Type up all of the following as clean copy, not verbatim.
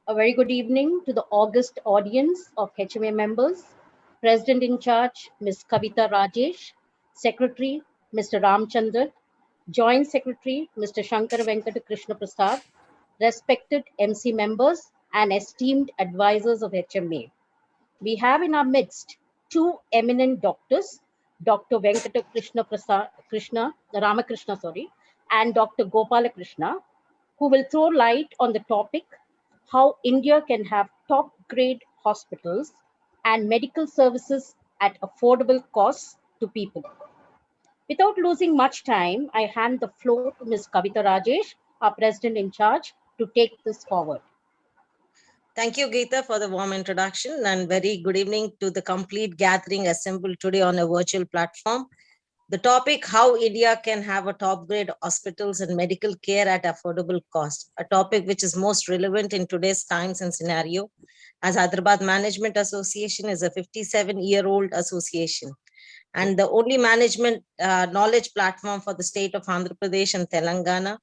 A very good evening to the august audience of HMA members, President in charge Ms. Kavita Rajesh, Secretary Mr. Ramchandra, Joint Secretary Mr. Shankar Venkata Krishna Prasad, respected MC members and esteemed advisors of HMA. We have in our midst two eminent doctors, Dr. Venkata Krishna Prasad, Ramakrishna, and Dr. Gopala Krishna, who will throw light on the topic how India can have top grade hospitals and medical services at affordable costs to people. Without losing much time, I hand the floor to Ms. Kavita Rajesh, our president in charge, to take this forward. Thank you, Geeta, for the warm introduction, and very good evening to the complete gathering assembled today on a virtual platform. The topic, how India can have a top grade hospitals and medical care at affordable cost, a topic which is most relevant in today's times and scenario, as Hyderabad Management Association is a 57-year-old association and the only management knowledge platform for the state of Andhra Pradesh and Telangana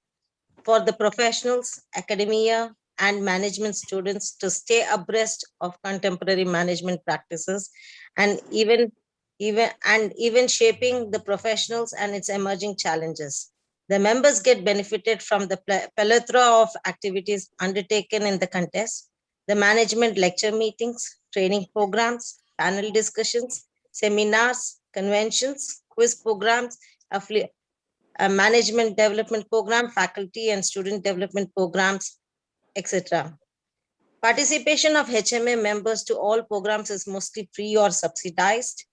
for the professionals, academia, and management students to stay abreast of contemporary management practices and even shaping the professionals and its emerging challenges. The members get benefited from the plethora of activities undertaken in the contest, the management lecture meetings, training programs, panel discussions, seminars, conventions, quiz programs, a management development program, faculty and student development programs, etc. Participation of HMA members to all programs is mostly free or subsidized.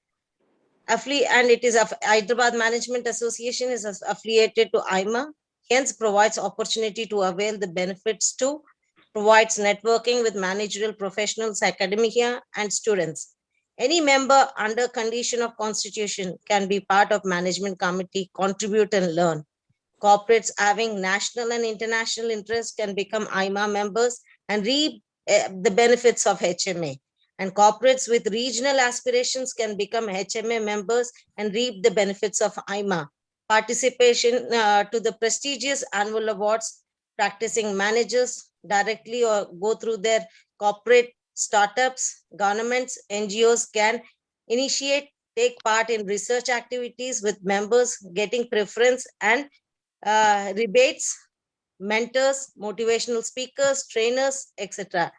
And it is Hyderabad Management Association is affiliated to IMA, hence provides opportunity to avail the benefits to, provides networking with managerial professionals, academia, and students. Any member under condition of constitution can be part of management committee, contribute and learn. Corporates having national and international interest can become IMA members and reap the benefits of HMA. And corporates with regional aspirations can become HMA members and reap the benefits of IMA. Participation to the prestigious annual awards, practicing managers directly or go through their corporate startups, governments, NGOs can initiate, take part in research activities with members getting preference and rebates, mentors, motivational speakers, trainers, etc.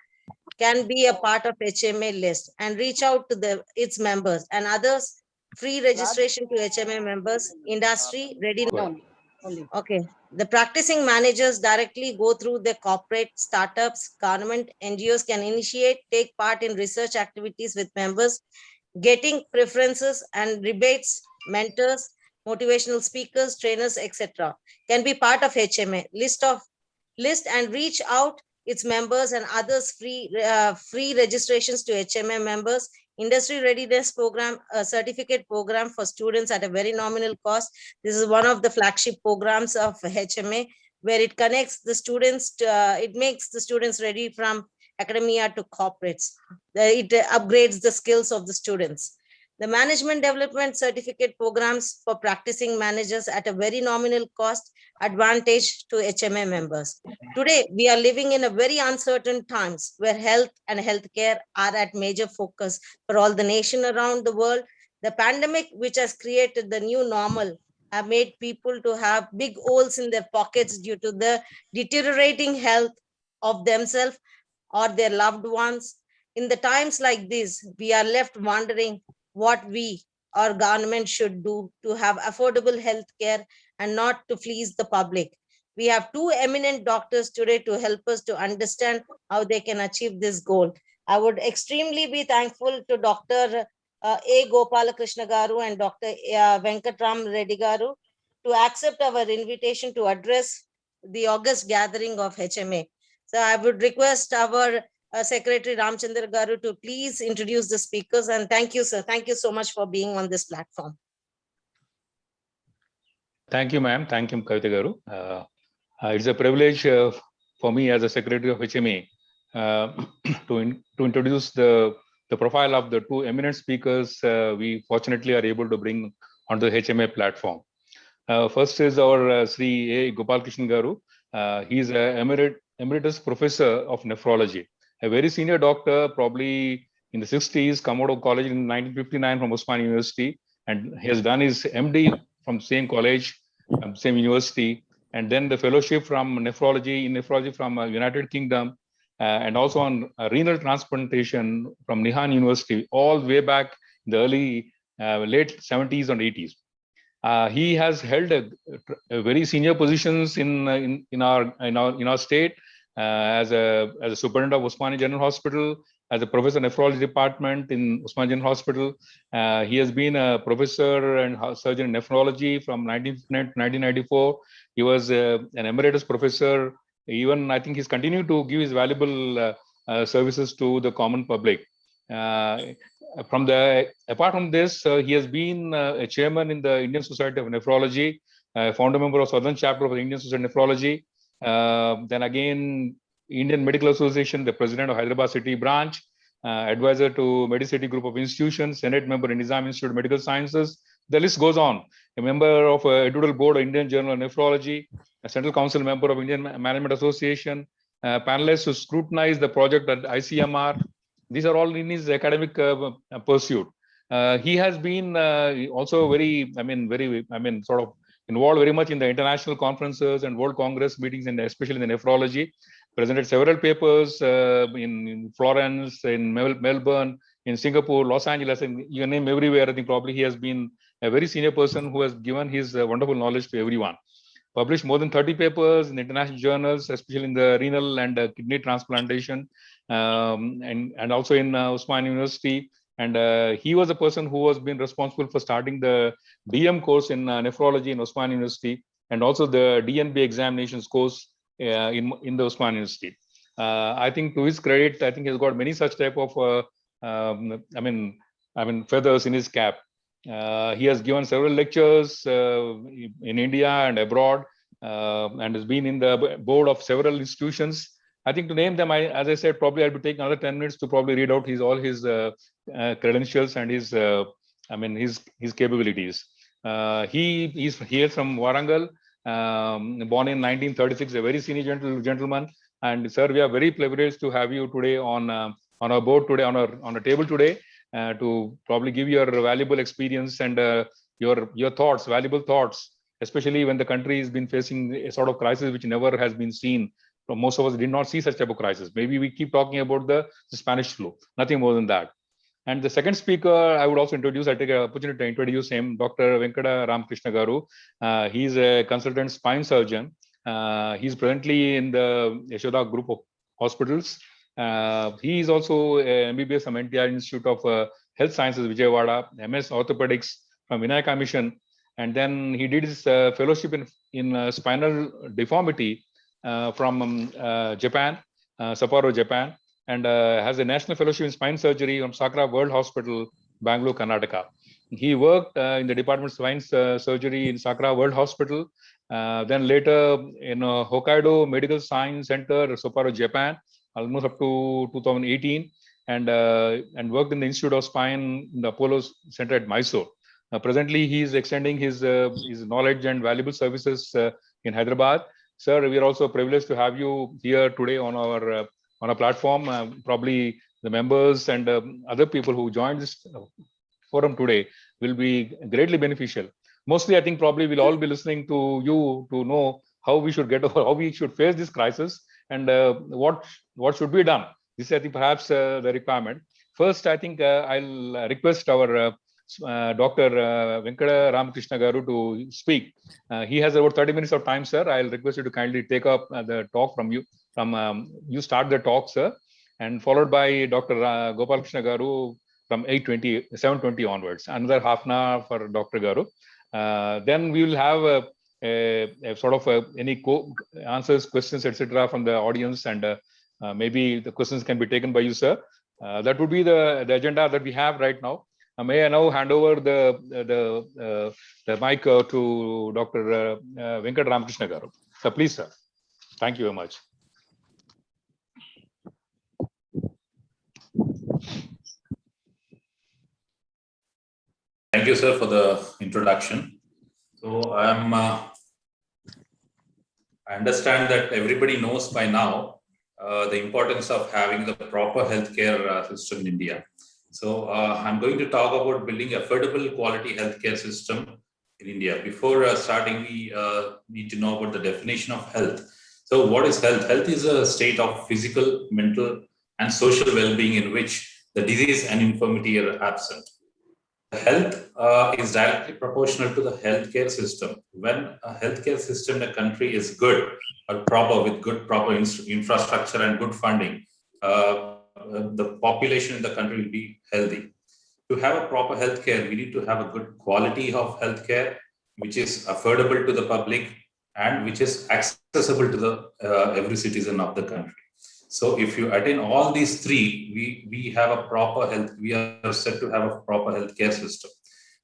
can be a part of HMA list and reach out to its members and others. Free registration to HMA members, industry ready. No, only. Okay. The practicing managers directly go through the corporate startups, government, NGOs can initiate, take part in research activities with members, getting preferences and rebates, mentors, motivational speakers, trainers, etc. can be part of HMA list and reach out its members and others free registrations to HMA members, industry readiness program, a certificate program for students at a very nominal cost. This is one of the flagship programs of HMA where it connects the students to, it makes the students ready from academia to corporates. It upgrades the skills of the students. The management development certificate programs for practicing managers at a very nominal cost, advantage to HMA members. Today, we are living in a very uncertain times where health and healthcare are at major focus for all the nation around the world. The pandemic, which has created the new normal, have made people to have big holes in their pockets due to the deteriorating health of themselves or their loved ones. In the times like this, we are left wondering what we or government should do to have affordable health care and not to fleece the public. We have two eminent doctors today to help us to understand how they can achieve this goal. I would extremely be thankful to Dr. A. Gopalakrishna Garu and Dr. Venkatram Reddy Garu to accept our invitation to address the August gathering of HMA. So I would request our Secretary Ramchandra Garu to please introduce the speakers. And thank you, sir. Thank you so much for being on this platform. Thank you, ma'am. Thank you, Kavita Garu. It's a privilege for me as a Secretary of HMA to introduce the profile of the two eminent speakers we fortunately are able to bring onto the HMA platform. First is our Sri A. Gopalakrishnan Garu. He is an emeritus professor of nephrology a very senior doctor, probably in the 60s, come out of college in 1959 from Osmania University, and he has done his MD from same college, same university, and then the fellowship from nephrology from United Kingdom, and also on renal transplantation from Nihan University, all the way back in the early late 70s and 80s. He has held a very senior positions in our state, as a superintendent of Osmania General Hospital, as a professor in nephrology department in Osmania General Hospital. He has been a professor and surgeon in nephrology from 1994. He was an emeritus professor. Even I think he's continued to give his valuable services to the common public. Apart from this, he has been a chairman in the Indian Society of Nephrology, founder member of Southern Chapter of the Indian Society of Nephrology. Then again, Indian Medical Association, the president of Hyderabad City branch, advisor to Medicity Group of Institutions, Senate member in Nizam Institute of Medical Sciences. The list goes on. A member of editorial board of Indian Journal of Nephrology, a Central Council member of Indian Management Association, panelists who scrutinize the project at ICMR. These are all in his academic pursuit. He has been also very sort of involved very much in the international conferences and World Congress meetings, and especially in the nephrology. Presented several papers in Florence, in Melbourne, in Singapore, Los Angeles, and you name everywhere. I think probably he has been a very senior person who has given his wonderful knowledge to everyone. Published more than 30 papers in international journals, especially in the renal and kidney transplantation, and also in Osmania University. And he was a person who has been responsible for starting the DM course in nephrology in Osmania University, and also the DNB examinations course in the Osmania University. I think to his credit, I think he's got many such type of feathers in his cap. He has given several lectures in India and abroad, and has been in the board of several institutions. I think to name them, as I said, probably I'll be taking another 10 minutes to probably read out all his credentials and his capabilities. He is here from Warangal, born in 1936, a very senior gentleman. And sir, we are very privileged to have you today on our board today, on a table today, to probably give your valuable experience and your thoughts, valuable thoughts, especially when the country has been facing a sort of crisis which never has been seen. Most of us did not see such type of crisis. Maybe we keep talking about the Spanish flu, nothing more than that. And the second speaker, I would also introduce, I take an opportunity to introduce him, Dr. Venkata Ramakrishna Garu. He's a consultant spine surgeon. He's presently in the Yashoda Group of Hospitals. He is also a MBBS from NTR Institute of Health Sciences, Vijayawada, MS Orthopedics from Vinayaka Mission. And then he did his fellowship in spinal deformity from Japan, Sapporo, Japan, and has a national fellowship in spine surgery from Sakra World Hospital, Bangalore, Karnataka. He worked in the Department of Spine Surgery in Sakra World Hospital, then later in Hokkaido Medical Science Center, Sapporo, Japan, almost up to 2018, and worked in the Institute of Spine in the Apollo Center at Mysore. Presently, he is extending his knowledge and valuable services in Hyderabad. Sir, we are also privileged to have you here today on our platform. Probably the members and other people who joined this forum today will be greatly beneficial. Mostly, I think probably we'll all be listening to you to know how we should how we should face this crisis, and what should be done. This is, I think, perhaps the requirement. First, I think I'll request our Dr. Venkata Ramakrishna Garu to speak. He has about 30 minutes of time, sir. I'll request you to kindly take up the talk from you. You start the talk, sir, and followed by Dr. Gopal Krishna Garu from 7:20 onwards. Another half an hour for Dr. Garu. Then we will have a sort of any answers, questions, etc. from the audience, and maybe the questions can be taken by you, sir. That would be the agenda that we have right now. May I now hand over the mic to Dr. Venkata Ramakrishna Garu. So please, sir. Thank you very much. Thank you, sir, for the introduction. So I understand that everybody knows by now the importance of having the proper healthcare system in India. So I'm going to talk about building affordable quality healthcare system in India. Before starting, we need to know about the definition of health. So what is health? Health is a state of physical, mental, and social well-being in which the disease and infirmity are absent. Health is directly proportional to the healthcare system. When a healthcare system in a country is good or proper, with good proper infrastructure and good funding, the population in the country will be healthy. To have a proper healthcare, we need to have a good quality of healthcare, which is affordable to the public and which is accessible to the every citizen of the country. So if you attain all these three, we have a proper health, we are set to have a proper healthcare system.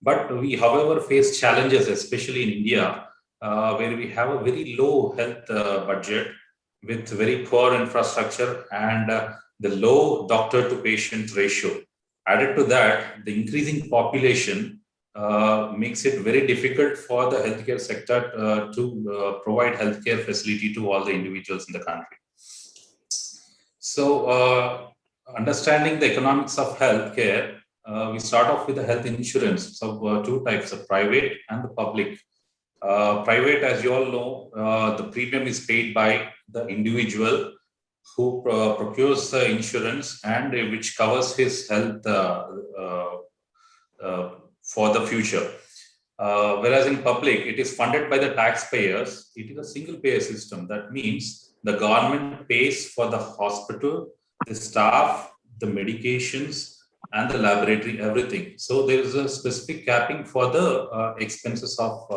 But we, however, face challenges, especially in India, where we have a very low health budget with very poor infrastructure and the low doctor to patient ratio. Added to that, the increasing population makes it very difficult for the healthcare sector to provide healthcare facility to all the individuals in the country. So, understanding the economics of healthcare, we start off with the health insurance. So, two types, the private and the public. Private, as you all know, the premium is paid by the individual who procures the insurance and which covers his health for the future. Whereas in public, it is funded by the taxpayers. It is a single payer system. That means the government pays for the hospital, the staff, the medications, and the laboratory, everything. So there is a specific capping for the expenses of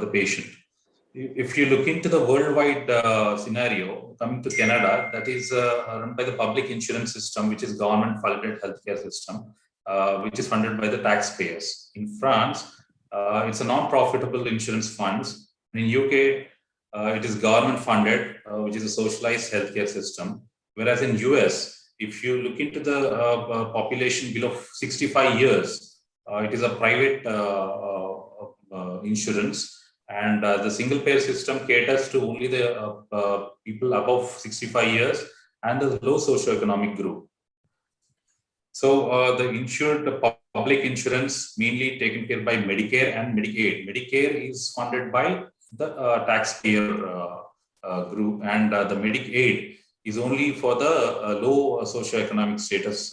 the patient. If you look into the worldwide scenario, coming to Canada, that is run by the public insurance system, which is government-funded healthcare system, which is funded by the taxpayers. In France, it's a non-profitable insurance funds. In UK, it is government-funded, which is a socialized healthcare system. Whereas in US, if you look into the population below 65 years, it is a private insurance. And the single payer system caters to only the people above 65 years and the low socioeconomic group. So the insured public insurance mainly taken care by Medicare and Medicaid. Medicare is funded by the taxpayer group, and the Medicaid is only for the low socioeconomic status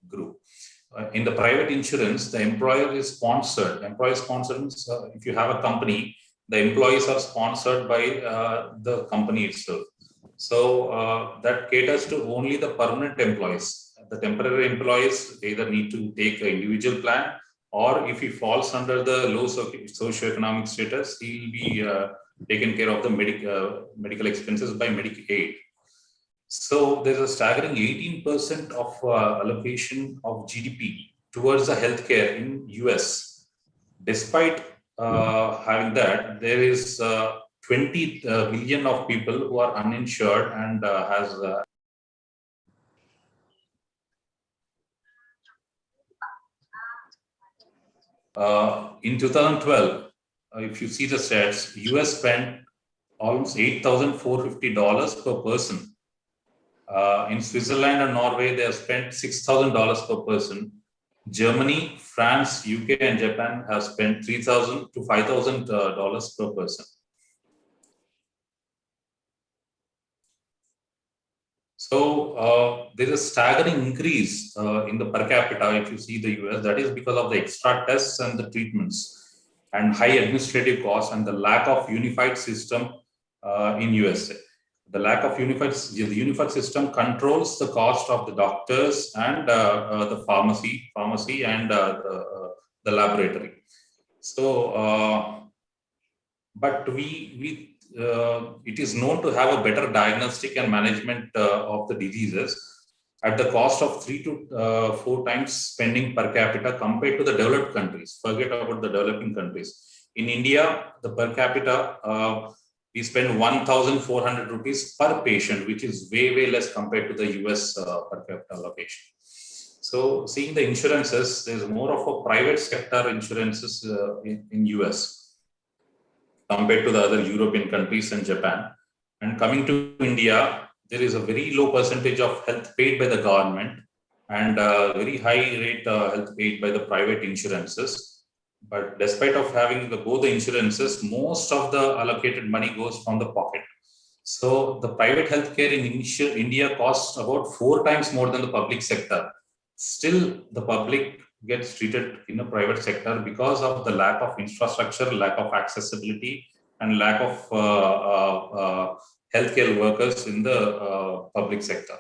group. In the private insurance, the employer is sponsored. Employer sponsored means if you have a company, the employees are sponsored by the company itself. So that caters to only the permanent employees. The temporary employees either need to take an individual plan, or if he falls under the low socioeconomic status, he will be taken care of the medical expenses by Medicaid. So there's a staggering 18% of allocation of GDP towards the healthcare in US. Despite having that, there is 20 million of people who are uninsured and has in 2012, if you see the stats, US spent almost $8,450 per person. In Switzerland and Norway, they have spent $6,000 per person. Germany, France, UK, and Japan have spent $3,000 to $5,000 per person. So there is a staggering increase in the per capita. If you see the US, that is because of the extra tests and the treatments, and high administrative costs, and the lack of unified system in USA. The lack of unified system controls the cost of the doctors and the pharmacy and the laboratory. So, but it is known to have a better diagnostic and management of the diseases at the cost of 3 to 4 times spending per capita compared to the developed countries. Forget about the developing countries. In India, the per capita, we spend 1,400 rupees per patient, which is way less compared to the US per capita allocation. So seeing the insurances, there's more of a private sector insurances in US compared to the other European countries and Japan. And coming to India, there is a very low percentage of health paid by the government and very high rate health paid by the private insurances. But despite of having both the insurances, most of the allocated money goes from the pocket. So the private healthcare in India costs about 4 times more than the public sector. Still, the public gets treated in the private sector because of the lack of infrastructure, lack of accessibility, and lack of healthcare workers in the public sector.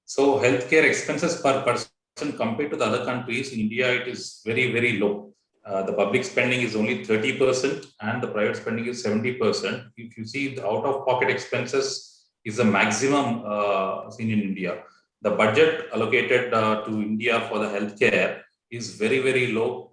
So healthcare expenses per person compared to the other countries, in India, it is very, very low. The public spending is only 30% and the private spending is 70%. If you see the out-of-pocket expenses is the maximum seen in India. The budget allocated to India for the healthcare is very, very low.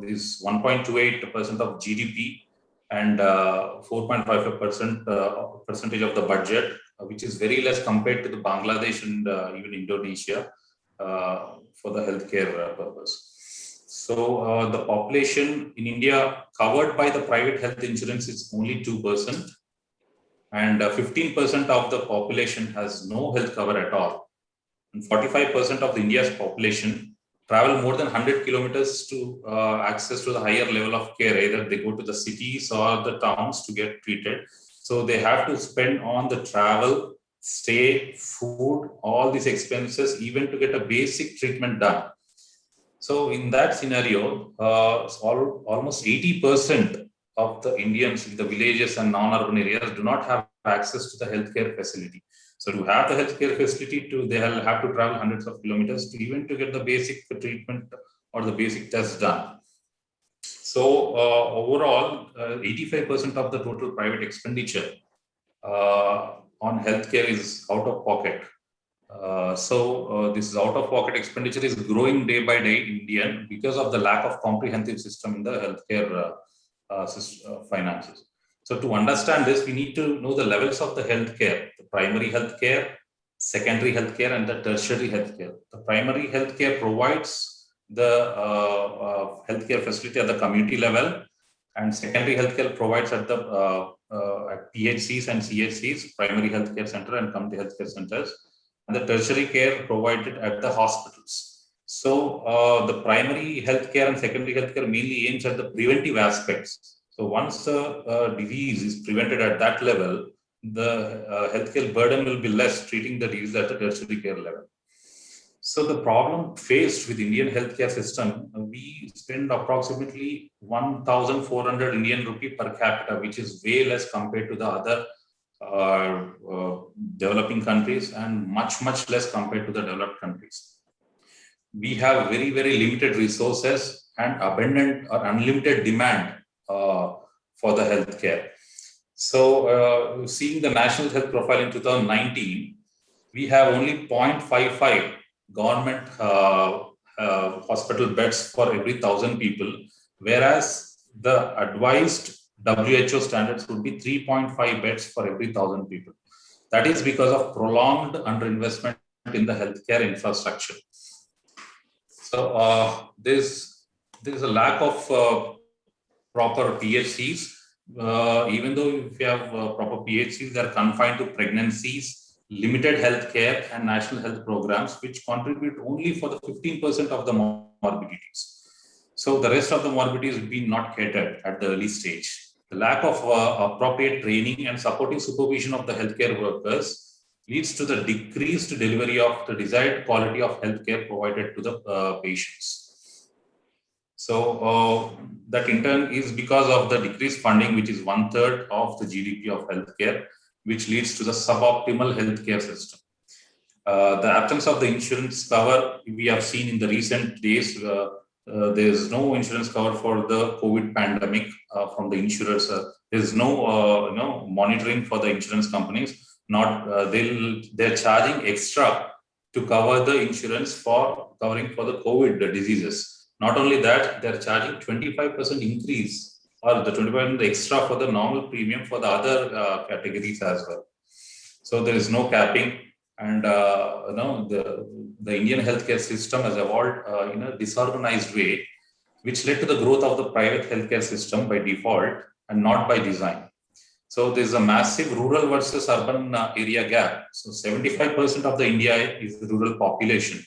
Is 1.28% of GDP and 4.55% percentage of the budget, which is very less compared to the Bangladesh and even Indonesia for the healthcare purpose. So the population in India covered by the private health insurance is only 2%, and 15% of the population has no health cover at all. And 45% of India's population travel more than 100 kilometers to access to the higher level of care. Either they go to the cities or the towns to get treated. So they have to spend on the travel, stay, food, all these expenses, even to get a basic treatment done. So in that scenario, almost 80% of the Indians in the villages and non-urban areas do not have access to the healthcare facility. So to have the healthcare facility, they'll have to travel hundreds of kilometers to even to get the basic treatment or the basic tests done. So overall, 85% of the total private expenditure on healthcare is out of pocket. This out-of-pocket expenditure is growing day by day in India because of the lack of comprehensive system in the healthcare finances. So to understand this, we need to know the levels of the healthcare: the primary healthcare, secondary healthcare, and the tertiary healthcare. The primary healthcare provides the healthcare facility at the community level, and secondary healthcare provides at the at PHCs and CHCs, primary healthcare center and community healthcare centers. And the tertiary care provided at the hospitals. So the primary healthcare and secondary healthcare mainly aims at the preventive aspects. So once the disease is prevented at that level, the healthcare burden will be less treating the disease at the tertiary care level. So the problem faced with Indian healthcare system, we spend approximately 1,400 Indian rupee per capita, which is way less compared to the other developing countries and much less compared to the developed countries. We have very, very limited resources and abundant or unlimited demand for the healthcare. So seeing the National Health Profile in 2019, we have only 0.55 government hospital beds for every 1,000 people, whereas the advised WHO standards would be 3.5 beds for every 1,000 people. That is because of prolonged underinvestment in the healthcare infrastructure. So there's a lack of proper PHCs. Even though if you have proper PHCs, they are confined to pregnancies, limited healthcare, and national health programs, which contribute only for the 15% of the morbidities. So the rest of the morbidities will be not catered at the early stage. The lack of appropriate training and supportive supervision of the healthcare workers leads to the decreased delivery of the desired quality of healthcare provided to the patients. So that in turn is because of the decreased funding, which is 1/3 of the GDP of healthcare, which leads to the suboptimal healthcare system. The absence of the insurance cover, we have seen in the recent days. There is no insurance cover for the COVID pandemic from the insurers. There is no monitoring for the insurance companies. They're charging extra to cover the insurance for covering for the COVID diseases. Not only that, they're charging 25% increase or the 25% extra for the normal premium for the other categories as well. So there is no capping. And the Indian healthcare system has evolved in a disorganized way, which led to the growth of the private healthcare system by default and not by design. So there's a massive rural versus urban area gap. So 75% of the India is the rural population.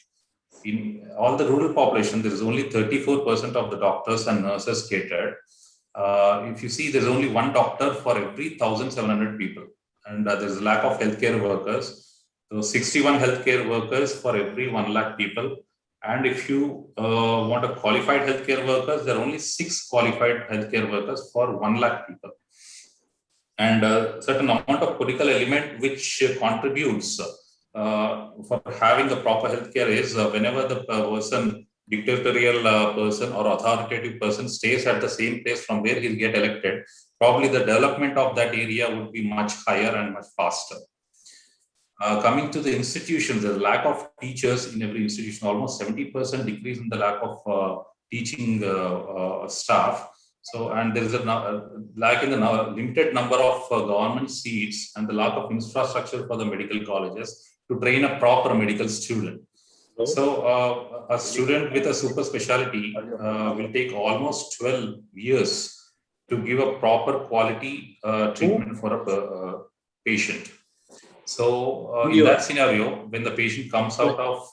In all the rural population, there is only 34% of the doctors and nurses catered. If you see, there's only one doctor for every 1,700 people, and there's a lack of healthcare workers. So 61 healthcare workers for every 1 lakh people. And if you want a qualified healthcare workers, there are only 6 qualified healthcare workers for 1 lakh people. And a certain amount of political element which contributes for having a proper healthcare is whenever the person, dictatorial person or authoritative person stays at the same place from where he'll get elected, probably the development of that area would be much higher and much faster. Coming to the institutions, the lack of teachers in every institution, almost 70% decrease in the lack of teaching staff. So, and there is a lack in the limited number of government seats and the lack of infrastructure for the medical colleges to train a proper medical student. So, a student with a super specialty will take almost 12 years to give a proper quality treatment for a patient. So, in that scenario, when the patient comes out of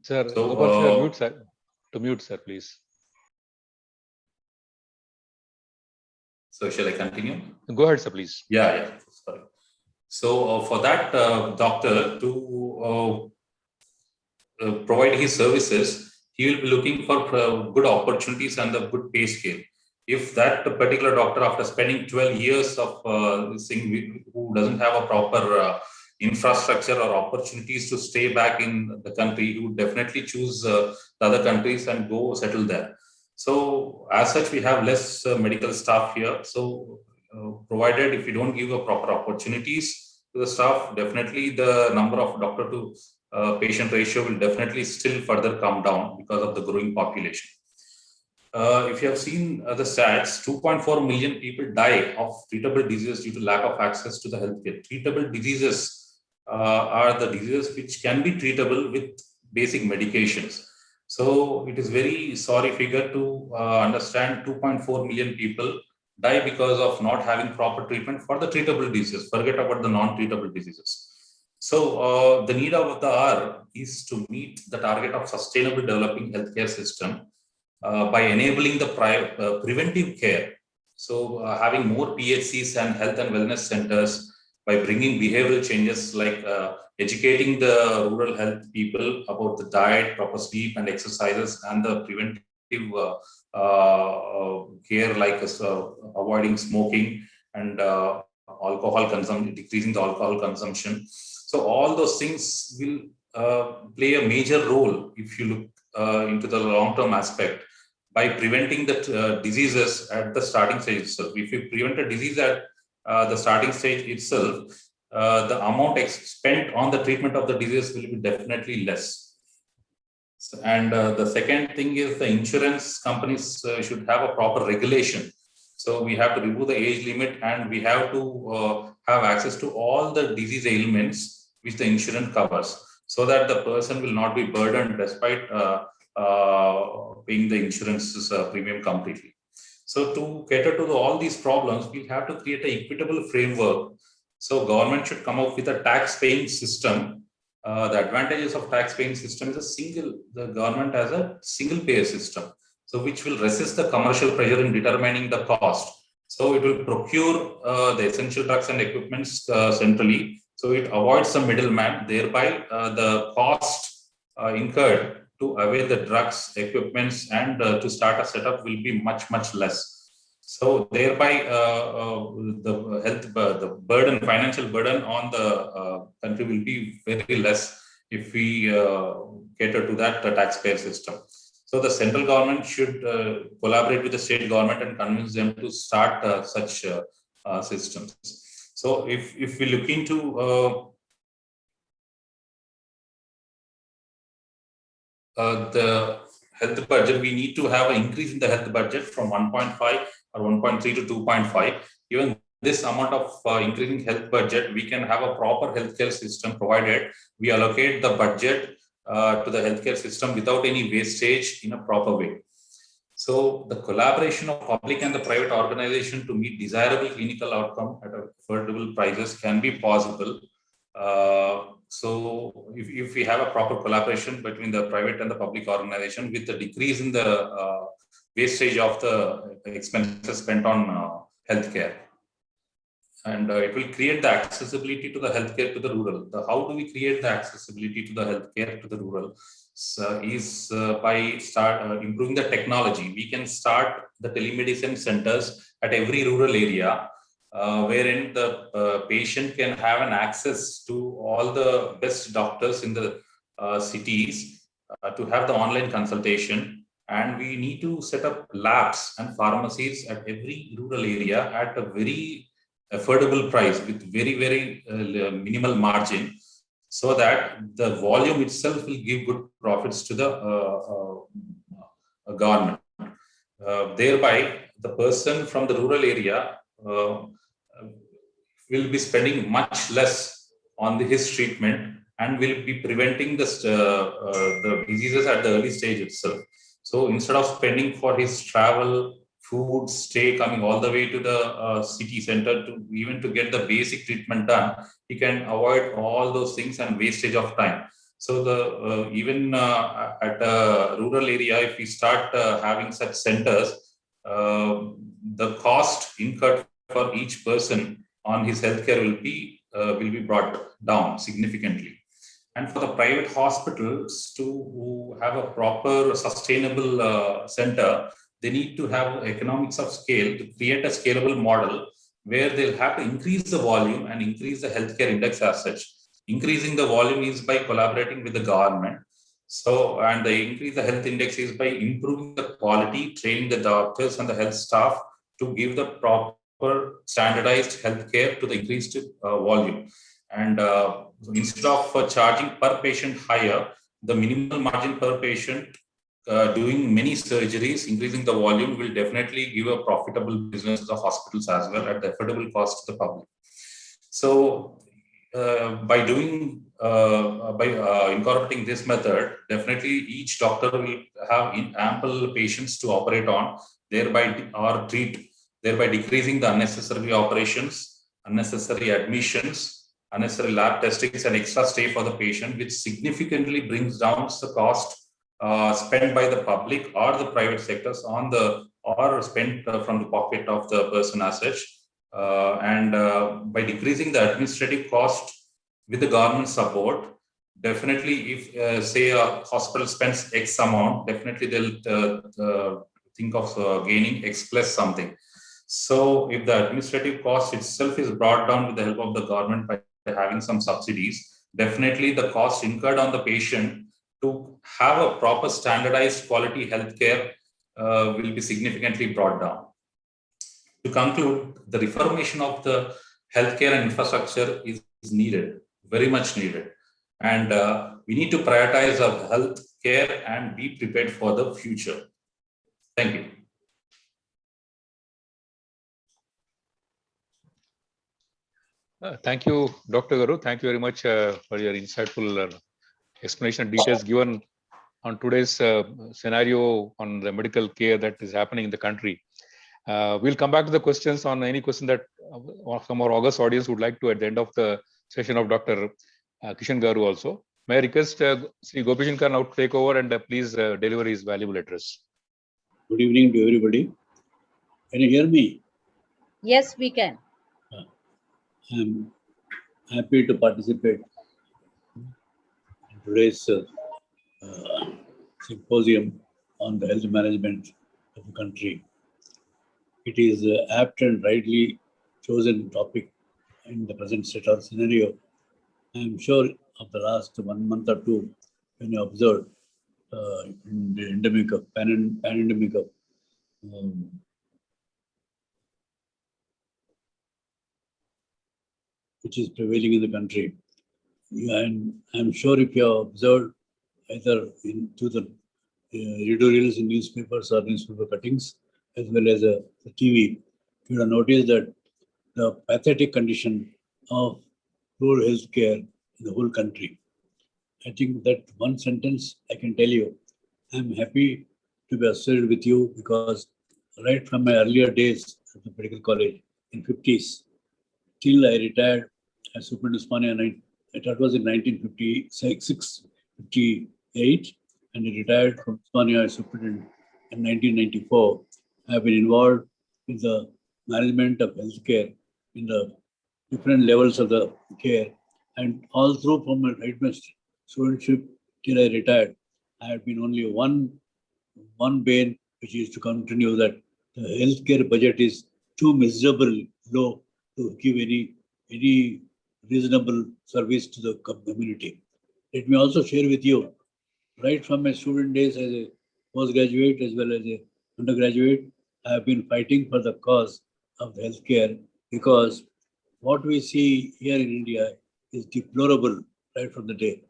Sir, so, mute, sir. To mute, sir, please. So, shall I continue? Go ahead, sir, please. Yeah. Sorry. So, for that doctor to provide his services, he will be looking for good opportunities and a good pay scale. If that particular doctor, after spending 12 years of this thing, who doesn't have a proper infrastructure or opportunities to stay back in the country, he would definitely choose the other countries and go settle there. So, as such, we have less medical staff here. So, provided if you don't give a proper opportunities to the staff, definitely the number of doctor to patient ratio will definitely still further come down because of the growing population. If you have seen the stats, 2.4 million people die of treatable diseases due to lack of access to the healthcare. Treatable diseases are the diseases which can be treatable with basic medications. So it is very sorry figure to understand 2.4 million people die because of not having proper treatment for the treatable diseases. Forget about the non-treatable diseases. So the need of the hour is to meet the target of sustainable developing healthcare system by enabling the preventive care. So having more PHCs and health and wellness centers, by bringing behavioral changes like educating the rural health people about the diet, proper sleep and exercises, and the preventive care like avoiding smoking and alcohol consumption, decreasing the alcohol consumption. So all those things will play a major role if you look into the long-term aspect by preventing the diseases at the starting stage itself. If you prevent a disease at the starting stage itself, the amount spent on the treatment of the disease will be definitely less. And the second thing is the insurance companies should have a proper regulation. So we have to remove the age limit and we have to have access to all the disease ailments which the insurance covers, so that the person will not be burdened despite paying the insurance premium completely. So to cater to all these problems, we have to create an equitable framework. So government should come up with a tax-paying system. The advantages of tax-paying system is the government has a single-payer system, so which will resist the commercial pressure in determining the cost. So it will procure the essential drugs and equipments centrally. So it avoids the middleman, thereby the cost incurred to avail the drugs, equipments, and to start a setup will be much, much less. So thereby the burden, financial burden on the country will be very less if we cater to that taxpayer system. So the central government should collaborate with the state government and convince them to start such systems. So if we look into the health budget, we need to have an increase in the health budget from 1.5 or 1.3 to 2.5. Even this amount of increasing health budget, we can have a proper healthcare system provided we allocate the budget to the healthcare system without any wastage in a proper way. So the collaboration of public and the private organization to meet desirable clinical outcome at affordable prices can be possible. So if we have a proper collaboration between the private and the public organization with the decrease in the wastage of the expenses spent on healthcare. And it will create the accessibility to the healthcare to the rural. How do we create the accessibility to the healthcare to the rural? Is by improving the technology. We can start the telemedicine centers at every rural area, wherein the patient can have an access to all the best doctors in the cities to have the online consultation. And we need to set up labs and pharmacies at every rural area at a very affordable price with very, very minimal margin, so that the volume itself will give good profits to the government. Thereby, the person from the rural area will be spending much less on his treatment and will be preventing the diseases at the early stage itself. So instead of spending for his travel, food, stay, coming all the way to the city center to even to get the basic treatment done, he can avoid all those things and wastage of time. So the even at a rural area, if we start having such centers, the cost incurred for each person on his healthcare will be brought down significantly. And for the private hospitals to have a proper sustainable center, they need to have economics of scale to create a scalable model where they'll have to increase the volume and increase the healthcare index as such. Increasing the volume is by collaborating with the government. So, and the increase the health index is by improving the quality, training the doctors and the health staff to give the proper standardized healthcare to the increased volume. And instead of charging per patient higher, the minimal margin per patient doing many surgeries, increasing the volume will definitely give a profitable business to the hospitals as well at the affordable cost to the public. So by incorporating this method, definitely each doctor will have ample patients to operate on, thereby or treat, thereby decreasing the unnecessary operations, unnecessary admissions, unnecessary lab testings and extra stay for the patient, which significantly brings down the cost spent by the public or the private sectors on the or spent from the pocket of the person as such. And by decreasing the administrative cost with the government support, definitely if say a hospital spends X amount, definitely they'll think of gaining X plus something. So if the administrative cost itself is brought down with the help of the government by having some subsidies, definitely the cost incurred on the patient to have a proper standardized quality healthcare will be significantly brought down. To conclude, the reformation of the healthcare and infrastructure is needed, very much needed. And we need to prioritize our health care and be prepared for the future. Thank you. Thank you, Dr. Garu. Thank you very much for your insightful explanation and details given on today's scenario on the medical care that is happening in the country. We'll come back to the questions on any question that from our August audience would like to at the end of the session of Dr. Kishan Garu also. May I request Sri Gopi Shankar now to take over and please deliver his valuable address. Good evening to everybody. Can you hear me? Yes, we can. I'm happy to participate in today's symposium on the health management of the country. It is an apt and rightly chosen topic in the present state of scenario. I'm sure of the last 1 month or two, when you observed in the endemic of pandemic of which is prevailing in the country. And I'm sure if you have observed either into the editorials in newspapers or newspaper cuttings, as well as the TV, you will notice that the pathetic condition of rural healthcare in the whole country. I think that one sentence I can tell you, I'm happy to be associated with you because right from my earlier days at the medical college in 50s till I retired as Superintendent Usmania, that was in 1956, 58, and I retired from Usmania as Superintendent in 1994. I have been involved in the management of healthcare in the different levels of the care, and all through from my right studentship till I retired, I had been only one bane which is to continue that the healthcare budget is too miserable low to give any reasonable service to the community. Let me also share with you, right from my student days as a postgraduate as well as a undergraduate, I have been fighting for the cause of healthcare because what we see here in India is deplorable right from the day.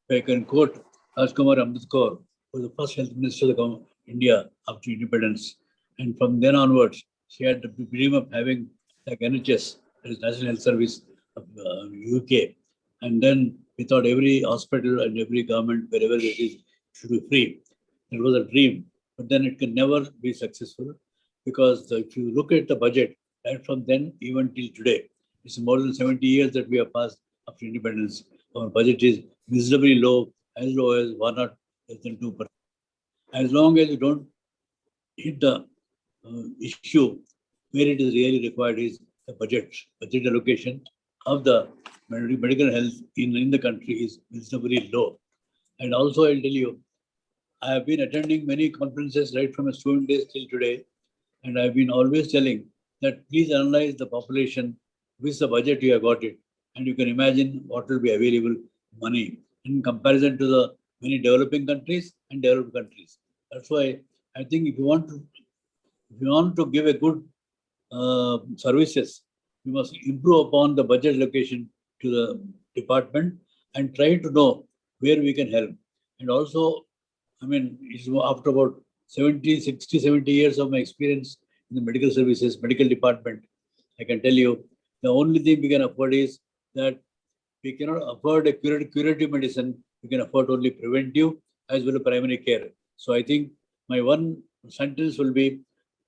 If I can quote Rajkumar Ambedkar, who was the first health minister of India after independence. And from then onwards, she had the dream of having like NHS, that is National Health Service of UK. And then we thought every hospital and every government, wherever it is, should be free. It was a dream, but then it can never be successful because if you look at the budget, right from then even till today, it's more than 70 years that we have passed after independence. Our budget is miserably low as 1 or less than 2%. As long as you don't hit the issue where it is really required is the budget allocation of the medical health in the country is miserably low. And also I'll tell you, I have been attending many conferences right from a student days till today, and I've been always telling that please analyze the population with the budget you have got it, and you can imagine what will be available money in comparison to the many developing countries and developed countries. That's why I think if you want to give a good services, we must improve upon the budget allocation to the department and try to know where we can help. And also, I mean, it's after about 70 years of my experience in the medical services, medical department, I can tell you the only thing we can afford is that we cannot afford a curative medicine. We can afford only preventive as well as primary care. So I think my one sentence will be,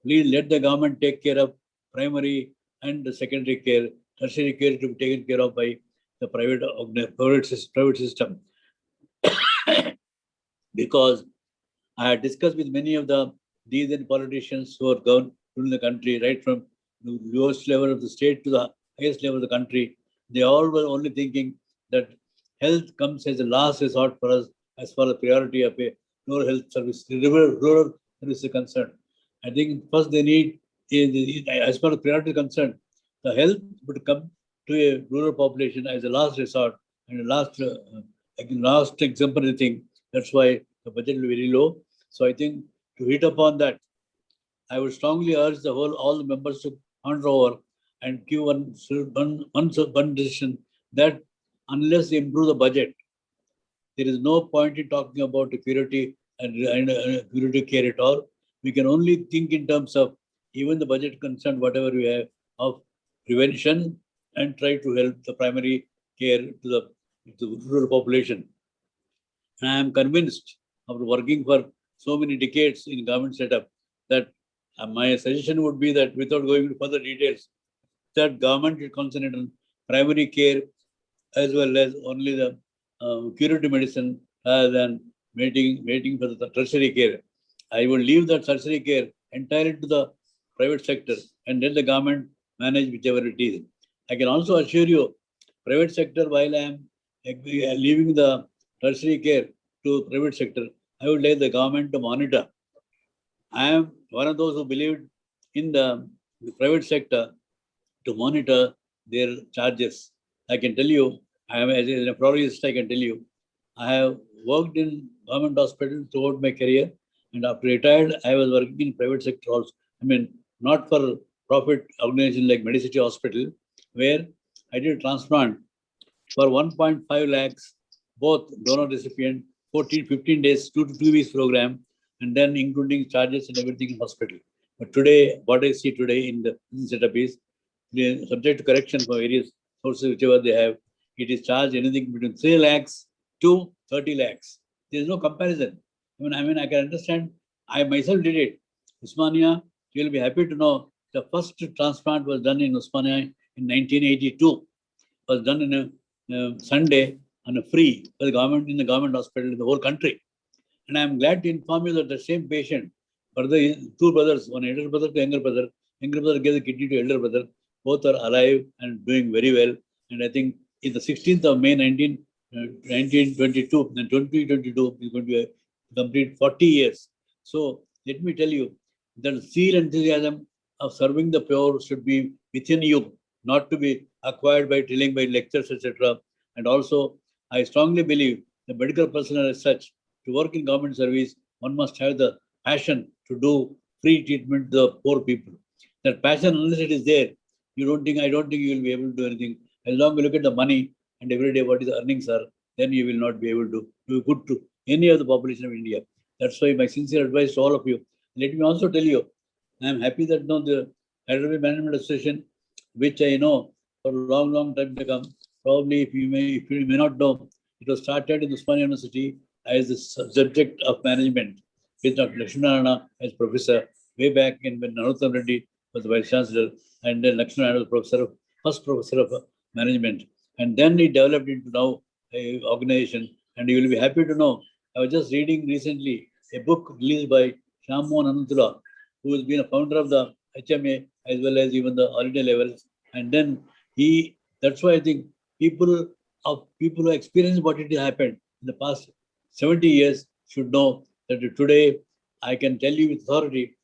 please let the government take care of primary and the secondary care, tertiary care to be taken care of by the private system. Because I had discussed with many of these politicians who are ruling the country, right from the lowest level of the state to the highest level of the country. They all were only thinking that health comes as a last resort for us as far as priority of a rural health service, rural service is concerned. I think first they need, as far as priority is concerned, the health would come to a rural population as a last resort and a last exemplary thing. That's why the budget will be very low. So I think to hit upon that, I would strongly urge all the members to ponder over and give one decision that unless they improve the budget, there is no point in talking about security and security care at all. We can only think in terms of even the budget concerned, whatever we have of prevention and try to help the primary care to the rural population. And I am convinced after working for so many decades in government setup that my suggestion would be that without going into further details, that government should concentrate on primary care as well as only the curative medicine rather than waiting for the tertiary care. I will leave the tertiary care entirely to the private sector and let the government manage whichever it is. I can also assure you, private sector, while I am leaving the tertiary care to private sector, I would like the government to monitor. I am one of those who believed in the private sector to monitor their charges. I can tell you, I am as a nephrologist, I can tell you, I have worked in government hospital throughout my career, and after retired, I was working in private sector also. I mean, not for profit organization like Medicity Hospital, where I did transplant for 1.5 lakhs, both donor recipient, 15 days, 2 to 2 weeks program, and then including charges and everything in hospital. But today, what I see today in the setup is subject to correction for various sources, whichever they have, it is charged anything between 3 lakhs to 30 lakhs. There is no comparison. I can understand. I myself did it. Usmania, you will be happy to know the first transplant was done in Usmania in 1982. Was done in a Sunday on a free for the government in the government hospital in the whole country. And I am glad to inform you that the same patient, for the two brothers, one elder brother to younger brother gave the kidney to elder brother. Both are alive and doing very well. And I think in the 16th of May 1922, then 2022 is going to complete 40 years. So let me tell you, the zeal and enthusiasm of serving the poor should be within you, not to be acquired by telling by lectures, etc. And also, I strongly believe the medical personnel as such, to work in government service, one must have the passion to do free treatment to the poor people. That passion, unless it is there, I don't think you will be able to do anything. As long as you look at the money and every day what is the earnings are, then you will not be able to do good to any of the population of India. That's why my sincere advice to all of you. Let me also tell you, I am happy that the Hyderabad Management Association, which I know for a long, long time to come, probably if you may not know, it was started in Usmania University as the subject of management with Dr. Lakshmanarayana as professor way back in when Narottam Reddy was the vice chancellor, and then Lakshmanarayana was first professor of management. And then it developed into now a organization. And you will be happy to know, I was just reading recently a book released by Shyam Mohan Anantula, who has been a founder of the HMA as well as even the all India levels. And then that's why I think people who experienced what it happened in the past 70 years should know that today I can tell you with authority,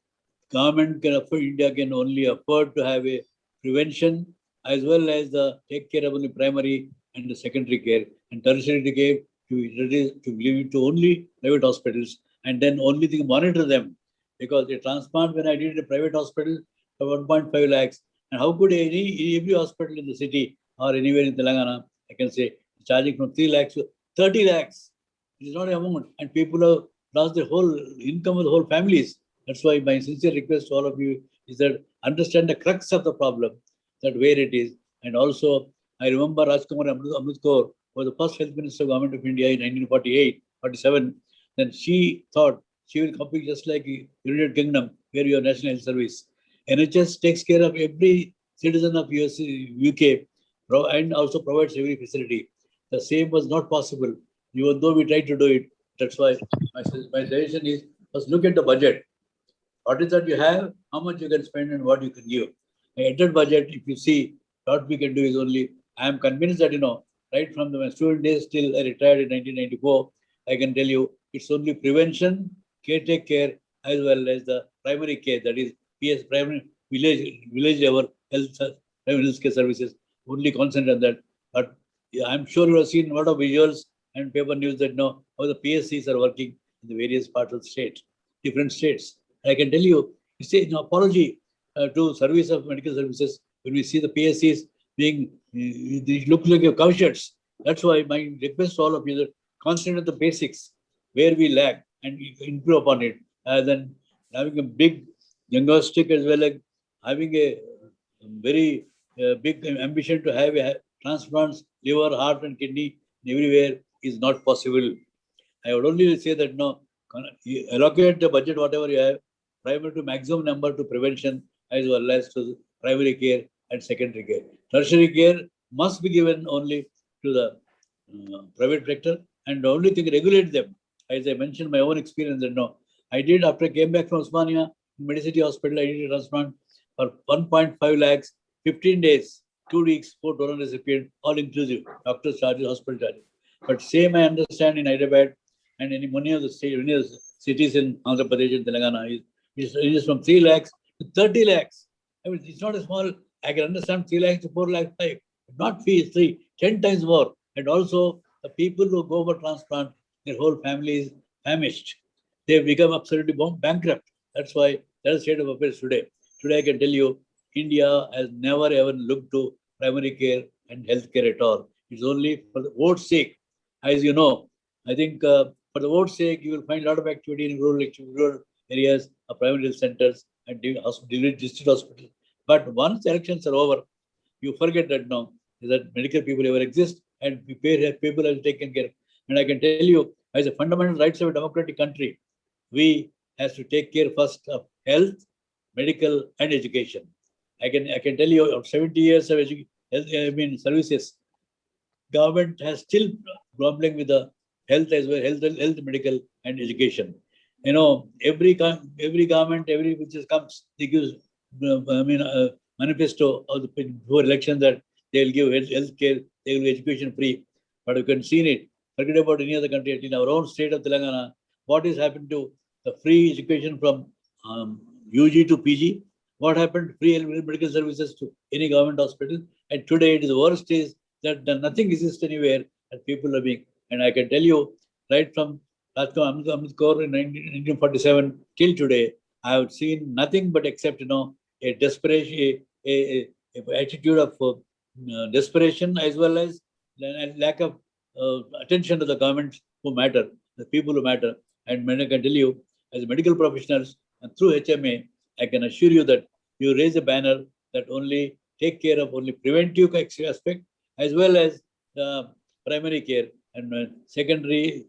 government India can only afford to have a prevention as well as the take care of only primary and the secondary care, and tertiary care to give it to only private hospitals, and then only thing monitor them, because a transplant when I did in a private hospital for 1.5 lakhs, and how could every hospital in the city or anywhere in Telangana, I can say, charging from 3 lakhs to 30 lakhs. It is not a amount, and people have lost their whole income of the whole families. That's why my sincere request to all of you is that understand the crux of the problem, that where it is. And also, I remember Rajkumari Amrit Kaur was the first health minister of Government of India in 1948, 47. Then she thought she will copy just like United Kingdom, where you have National Health Service. NHS takes care of every citizen of US, UK, and also provides every facility. The same was not possible, even though we tried to do it. That's why my suggestion is first look at the budget. What is that you have, how much you can spend, and what you can give. The entered budget, if you see, what we can do is only, I am convinced that, right from my student days till I retired in 1994, I can tell you, it's only prevention, caretaker care, as well as the primary care, that is PS, primary village level primary health care services, only concentrate on that. But I'm sure you have seen a lot of visuals and paper news that know how the PSCs are working in the various parts of the state, different states. I can tell you, it's an apology to service of medical services when we see the PSCs being, they look like a cow sheds. That's why my request to all of you that concentrate on the basics, where we lack, and improve upon it, rather than having a big diagnostic as well as having a very big ambition to have transplants, liver, heart, and kidney everywhere is not possible. I would only say that allocate the budget, whatever you have, primary to maximum number to prevention as well as to primary care and secondary care. Tertiary care must be given only to the private sector, and the only thing regulate them. As I mentioned my own experience, that I did after I came back from Osmania, Medicity Hospital, I did a transplant for 1.5 lakhs, 15 days, 2 weeks, 4 donor recipient, all inclusive, doctor's charges, hospital charges. But same I understand in Hyderabad and in many of the cities in Andhra Pradesh and Telangana is from 3 lakhs to 30 lakhs. I mean, it's not a small, I can understand 3 lakhs to 4 lakhs, 5, not fees, 10 times more. And also the people who go for transplant, their whole family is famished. They become absolutely bankrupt. That's why that is the state of affairs today. Today I can tell you, India has never ever looked to primary care and healthcare at all. It's only for the vote's sake. As you know, I think for the vote's sake, you will find a lot of activity in rural areas of primary health centers and district hospitals. But once elections are over, you forget that now that medical people ever exist and people have taken care. And I can tell you, as a fundamental rights of a democratic country, we has to take care first of health, medical, and education. I can tell you, of 70 years of services, government has still grumbling with the health as well, health, medical, and education. You know, every government, every which comes, they give, manifesto of the before election that they will give health care, they will give education free. But you can see it. Forget about any other country. In our own state of Telangana, what is happened to the free education from UG to PG? What happened? Free medical services to any government hospital. And today, it is the worst is that nothing exists anywhere and people are being. And I can tell you, right from Amit Kaur in 1947 till today, I have seen nothing but except, a desperation, a attitude of desperation as well as lack of attention to the governments who matter, the people who matter. And I can tell you, as medical professionals and through HMA, I can assure you that you raise a banner that only take care of only preventive aspect as well as primary care and secondary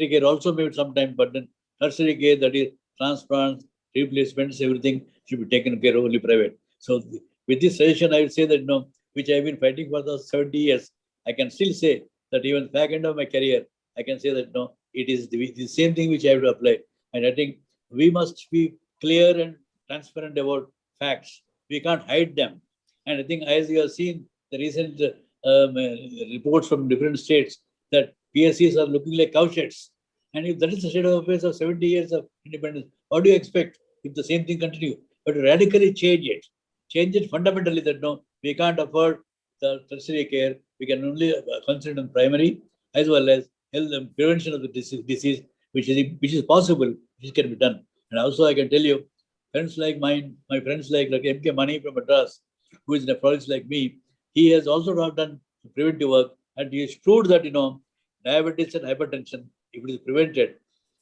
care also maybe sometime, but then tertiary care, that is transplants, replacements, everything should be taken care of only private. So with this suggestion, I will say that which I've been fighting for the 70 years, I can still say that even back end of my career, I can say that it is the same thing which I have to apply. And I think we must be clear and transparent about facts. We can't hide them. And I think as you have seen the recent reports from different states that PSCs are looking like cowsheds. And if that is the state of affairs of 70 years of independence, what do you expect if the same thing continue? But to radically change it fundamentally that we can't afford the tertiary care. We can only concentrate on primary as well as health and prevention of the disease, which is possible, which can be done. And also I can tell you, friends like mine, my friends like M.K. Mani from Madras, who is a nephrologist like me, he has also done preventive work, and he has proved that diabetes and hypertension, if it is prevented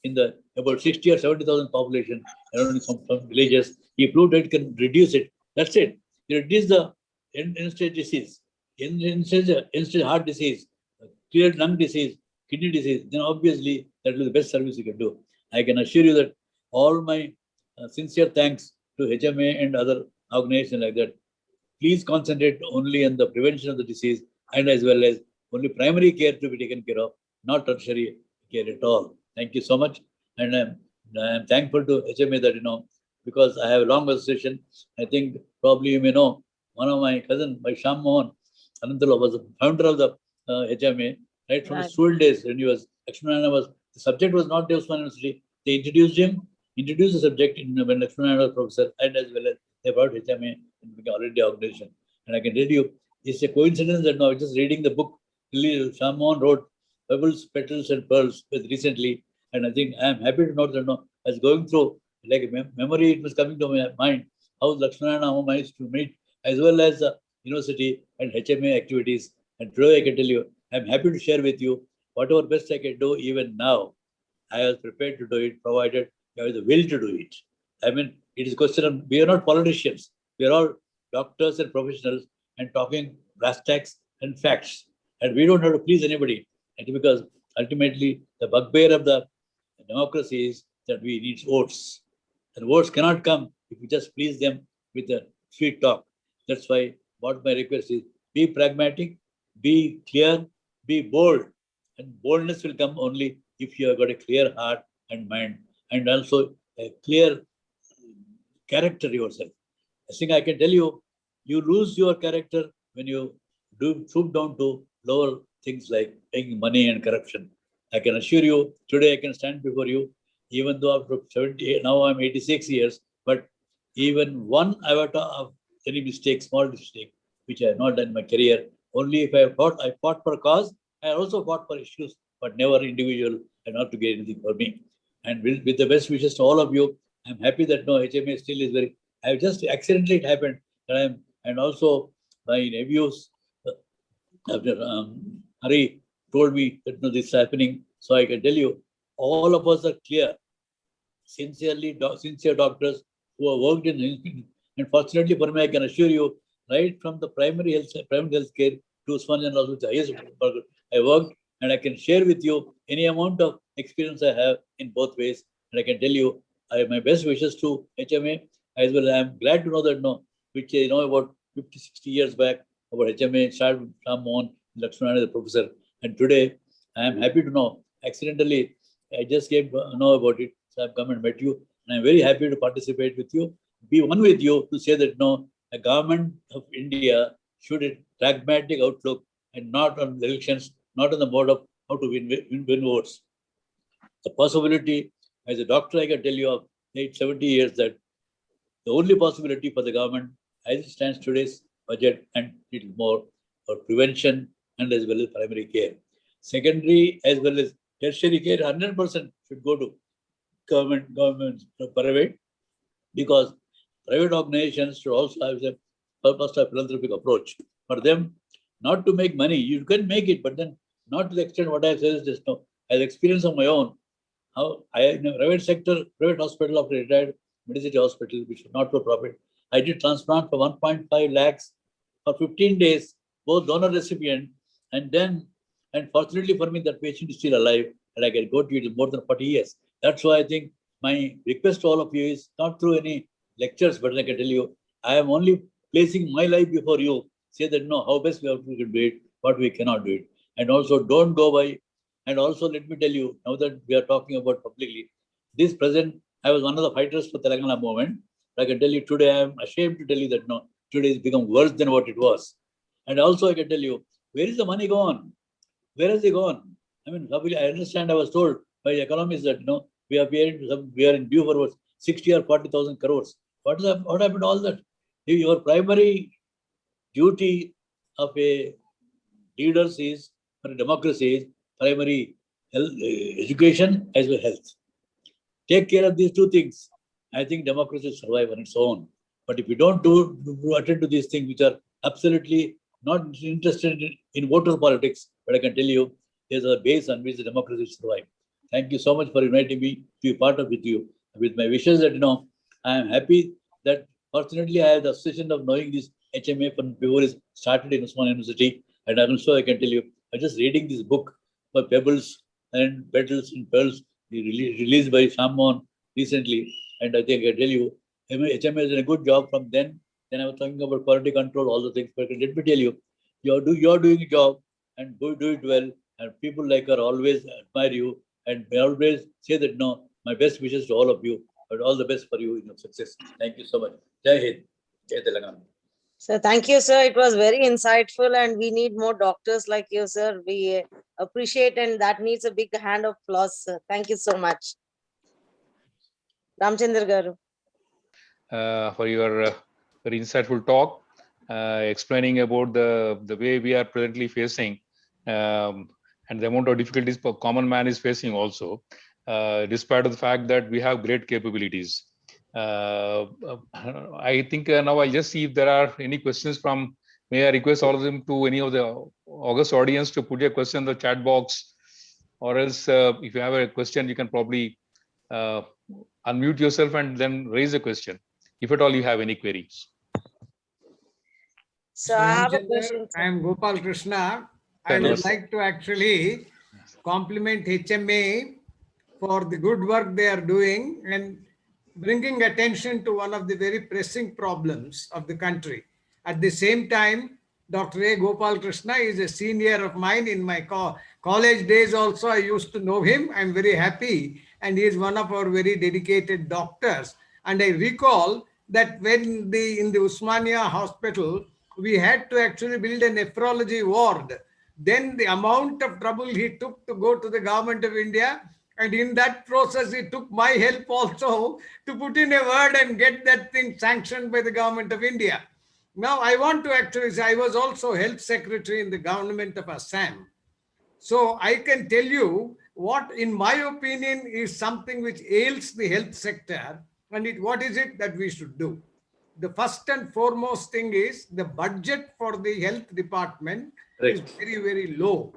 in the about 60 or 70,000 population around some villages, he proved that it can reduce it. That's it. You reduce the end-stage disease, end-stage heart disease, clear lung disease, kidney disease, then obviously that will be the best service you can do. I can assure you that all my sincere thanks to HMA and other organizations like that. Please concentrate only on the prevention of the disease and as well as only primary care to be taken care of, not tertiary care at all. Thank you so much. And I'm thankful to HMA that, because I have a long association. I think probably you may know, one of my cousin, my Shyam Mohan Anantala, was the founder of the HMA, right from the school days when he was, Lakshmanarayana was, the subject was not the Osman University. They introduced the subject when Lakshmanarayana was professor, and as well as they brought HMA and became already organization. And I can tell you, it's a coincidence that now just reading the book, Shyam Mohan wrote Pebbles, Petals and Pearls recently. And I think I am happy to note that as going through, like a memory, it was coming to my mind, how Lakshmanarayana managed to meet as well as the university and HMA activities. And today I can tell you, I'm happy to share with you whatever best I can do even now. I was prepared to do it, provided you have the will to do it. I mean, it is a question of, we are not politicians. We are all doctors and professionals and talking brass tacks and facts. And we don't have to please anybody. And because ultimately the bugbear of the democracy is that we need votes. And votes cannot come if we just please them with a sweet talk. That's why what my request is, be pragmatic, be clear, be bold. And boldness will come only if you have got a clear heart and mind, and also a clear character yourself. I think I can tell you, you lose your character when you stoop down to lower things like taking money and corruption. I can assure you, today I can stand before you, even though after 78, now I'm 86 years, but even one iota of any mistake, small mistake, which I have not done in my career, only if I fought for a cause, I also fought for issues, but never individual and not to get anything for me. And with the best wishes to all of you, I'm happy that HMA still is very, I have just accidentally it happened that and also my nephews, after Hari told me that this is happening. So I can tell you, all of us are clear, sincere doctors who have worked in, and fortunately for me, I can assure you, right from the primary health care to Usmania Hospital, I worked, and I can share with you any amount of experience I have in both ways. And I can tell you, I have my best wishes to HMA as well. I am glad to know that which about 50, 60 years back, about HMA started with Ram Mohan Lakshmana, the professor. And today, I am happy to know, accidentally, I just came to know about it. So I've come and met you. And I'm very happy to participate with you, be one with you to say that the government of India should have a pragmatic outlook and not on the elections, not on the mode of how to win votes. The possibility, as a doctor, I can tell you of 70 years that the only possibility for the government as it stands today's budget and little more for prevention and as well as primary care. Secondary as well as tertiary care, 100% should go to government, private, because private organizations should also have a purpose of philanthropic approach. For them, not to make money, you can make it, but then not to the extent what I said is just as experience of my own, how I in a private sector, private hospital after retired, Medicity Hospital, which is not for profit, I did transplant for 1.5 lakhs for 15 days, both donor recipient, and fortunately for me, that patient is still alive, and I can go to it more than 40 years. That's why I think my request to all of you is not through any lectures, but I can tell you, I am only placing my life before you. Say that how best we have to do it, what we cannot do it. And also don't go by. And also let me tell you, now that we are talking about publicly, this present, I was one of the fighters for Telangana movement. I can tell you today, I am ashamed to tell you that today it's become worse than what it was. And also I can tell you, where is the money gone? Where has it gone? I mean, I understand I was told by economists that we are in due for 60 or 40,000 crores. What happened to all that? Your primary duty of a leader is, for a democracy, is primary health, education as well as health. Take care of these two things. I think democracy will survive on its own. But if you don't attend to these things, which are absolutely not interested in voter politics, but I can tell you, there's a base on which the democracy will survive. Thank you so much for inviting me to be part of with you. With my wishes that I am happy that fortunately I have the obsession of knowing this HMA from before it started in Usman University. And also I can tell you, I'm just reading this book for Pebbles and Petals and Pearls, released by Ram Mohan recently. And I think I tell you, HMA has done a good job from then. Then I was talking about quality control, all the things. But let me tell you, you're doing a job and do it well. And people like her always admire you and always say that my best wishes to all of you, but all the best for you in your success. Thank you so much. Jai Hind. Jai Telangana. So thank you, sir. It was very insightful, and we need more doctors like you, sir. We appreciate, and that needs a big hand of applause, sir. Thank you so much. Ramchandra Garu. For your very insightful talk, explaining about the way we are presently facing and the amount of difficulties the common man is facing also, despite of the fact that we have great capabilities. I think now I'll just see if there are any questions from, may I request all of them to any of the august audience to put your question in the chat box, or else if you have a question, you can probably unmute yourself and then raise a question, if at all you have any queries. So I have a question. I am Gopal Krishna. I would like to actually compliment HMA for the good work they are doing and bringing attention to one of the very pressing problems of the country. At the same time, Dr. A. Gopal Krishna is a senior of mine in my college days also. I used to know him. I'm very happy. And he is one of our very dedicated doctors. And I recall that when in the Usmania hospital, we had to actually build a nephrology ward. Then the amount of trouble he took to go to the government of India, and in that process, he took my help also to put in a word and get that thing sanctioned by the government of India. Now, I want to actually say I was also health secretary in the government of Assam. So I can tell you what, in my opinion, is something which ails the health sector, and what is it that we should do? The first and foremost thing is the budget for the health department is very, very low.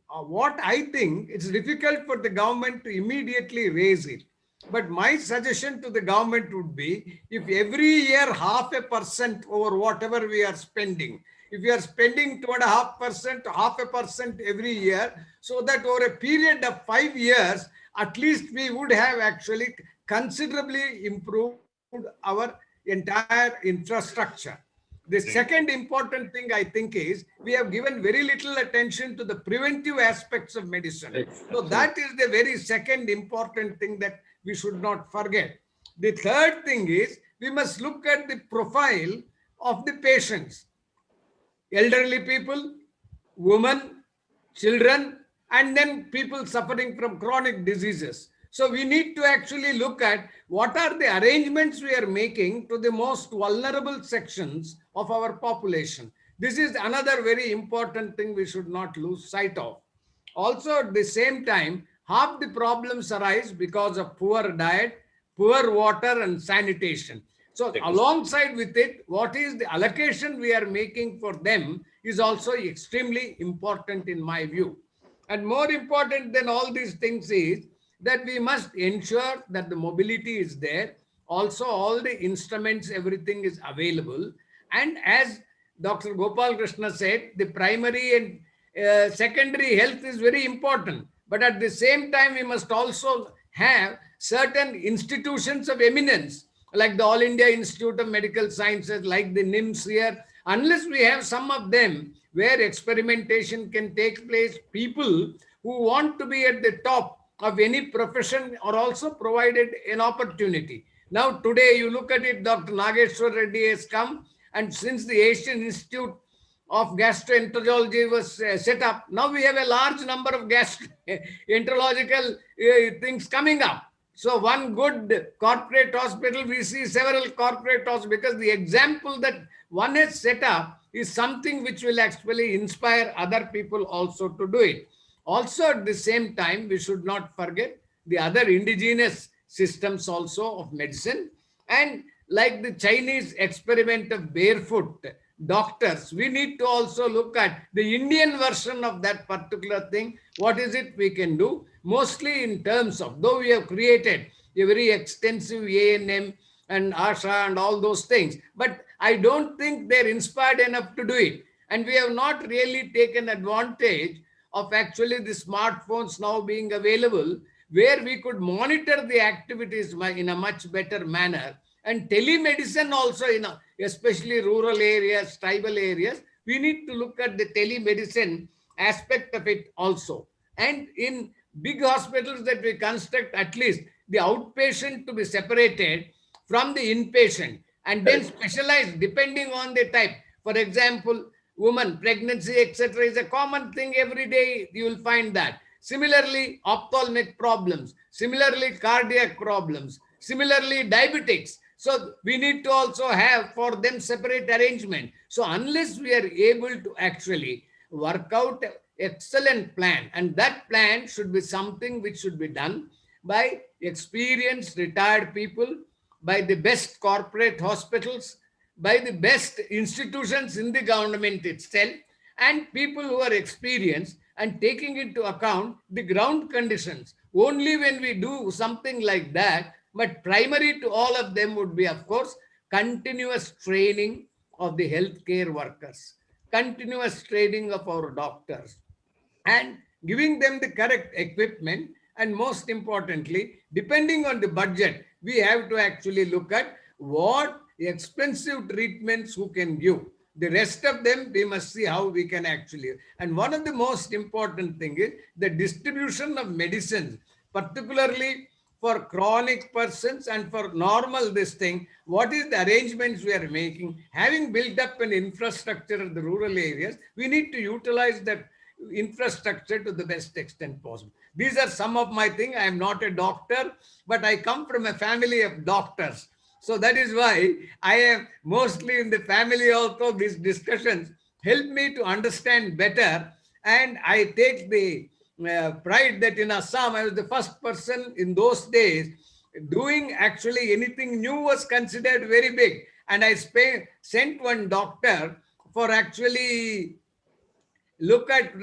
What I think, it's difficult for the government to immediately raise it. But my suggestion to the government would be, if every year 0.5% over whatever we are spending if you are spending 2.5% to 0.5% every year, so that over a period of 5 years, at least we would have actually considerably improved our entire infrastructure. The second important thing I think is we have given very little attention to the preventive aspects of medicine. So that is the very second important thing that we should not forget. The third thing is we must look at the profile of the patients. Elderly people, women, children, and then people suffering from chronic diseases. So we need to actually look at what are the arrangements we are making to the most vulnerable sections of our population. This is another very important thing we should not lose sight of. Also, at the same time, half the problems arise because of poor diet, poor water, and sanitation. So alongside with it, what is the allocation we are making for them is also extremely important in my view. And more important than all these things is that we must ensure that the mobility is there. Also, all the instruments, everything is available. And as Dr. Gopal Krishna said, the primary and secondary health is very important. But at the same time, we must also have certain institutions of eminence, like the All India Institute of Medical Sciences, like the NIMS here. Unless we have some of them where experimentation can take place, people who want to be at the top of any profession are also provided an opportunity. Now, today, you look at it, Dr. Nageshwar Reddy has come, and since the Asian Institute of Gastroenterology was set up, now we have a large number of gastroenterological things coming up. So one good corporate hospital, we see several corporate hospitals, because the example that one has set up is something which will actually inspire other people also to do it. Also, at the same time, we should not forget the other indigenous systems also of medicine. And like the Chinese experiment of barefoot doctors, we need to also look at the Indian version of that particular thing. What is it we can do? Mostly in terms of, though we have created a very extensive ANM and ASHA and all those things, but I don't think they're inspired enough to do it. And we have not really taken advantage of actually the smartphones now being available, where we could monitor the activities in a much better manner. And telemedicine also, especially rural areas, tribal areas, we need to look at the telemedicine aspect of it also. And in big hospitals that we construct, at least the outpatient to be separated from the inpatient, and then specialized depending on the type. For example, woman, pregnancy, etc. is a common thing every day. You will find that. Similarly, ophthalmic problems. Similarly, cardiac problems. Similarly, diabetics. So we need to also have for them separate arrangement. So unless we are able to actually work out an excellent plan, and that plan should be something which should be done by experienced retired people, by the best corporate hospitals, by the best institutions in the government itself, and people who are experienced, and taking into account the ground conditions. Only when we do something like that, but primary to all of them would be, of course, continuous training of the healthcare workers, continuous training of our doctors, and giving them the correct equipment. And most importantly, depending on the budget, we have to actually look at what expensive treatments who can give. The rest of them, we must see how we can actually. And one of the most important thing is the distribution of medicines, particularly for chronic persons and for normal this thing. What is the arrangements we are making? Having built up an infrastructure in the rural areas, we need to utilize that infrastructure to the best extent possible. These are some of my things. I am not a doctor, but I come from a family of doctors. So that is why I am mostly in the family also. These discussions help me to understand better. And I take the pride that in Assam, I was the first person in those days doing actually anything new was considered very big. And I sent one doctor for actually look at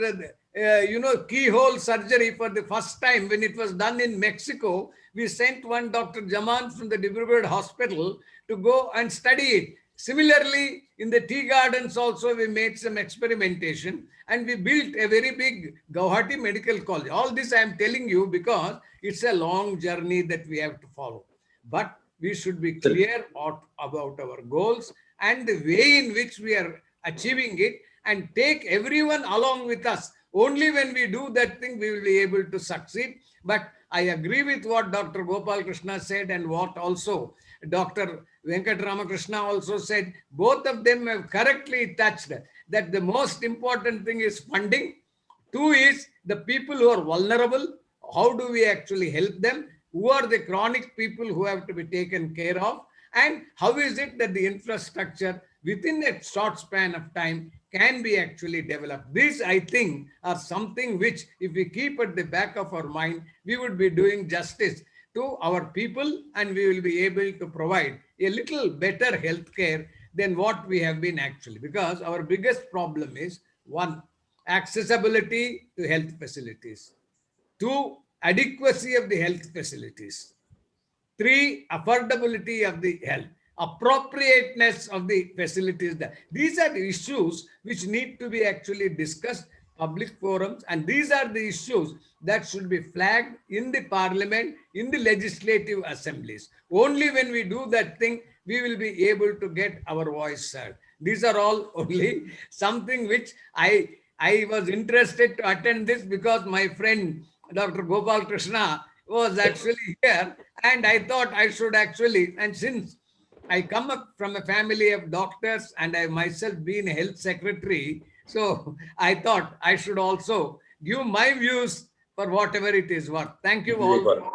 keyhole surgery for the first time when it was done in Mexico. We sent one Dr. Jaman from the Dibrugarh hospital to go and study it. similarly, in the tea gardens also we made some experimentation and we built a very big Guwahati Medical College. All this I am telling you because it's a long journey that we have to follow. But we should be clear about our goals and the way in which we are achieving it, and take everyone along with us. Only when we do that thing, we will be able to succeed. But I agree with what Dr. Gopal Krishna said and what also Dr. Venkat Ramakrishna also said. Both of them have correctly touched that the most important thing is funding. Two is the people who are vulnerable. How do we actually help them? Who are the chronic people who have to be taken care of? And how is it that the infrastructure within a short span of time can be actually developed? These, I think, are something which, if we keep at the back of our mind, we would be doing justice to our people, and we will be able to provide a little better healthcare than what we have been actually. Because our biggest problem is, one, accessibility to health facilities. Two, adequacy of the health facilities. Three, affordability of the health, appropriateness of the facilities. These are the issues which need to be actually discussed, public forums, and these are the issues that should be flagged in the parliament, in the legislative assemblies. Only when we do that thing, we will be able to get our voice heard. These are all only something which I was interested to attend this because my friend Dr. Gopal Krishna was actually here, and I thought I should actually, and since I come up from a family of doctors and I myself been a health secretary, so I thought I should also give my views for whatever it is worth. Thank you all.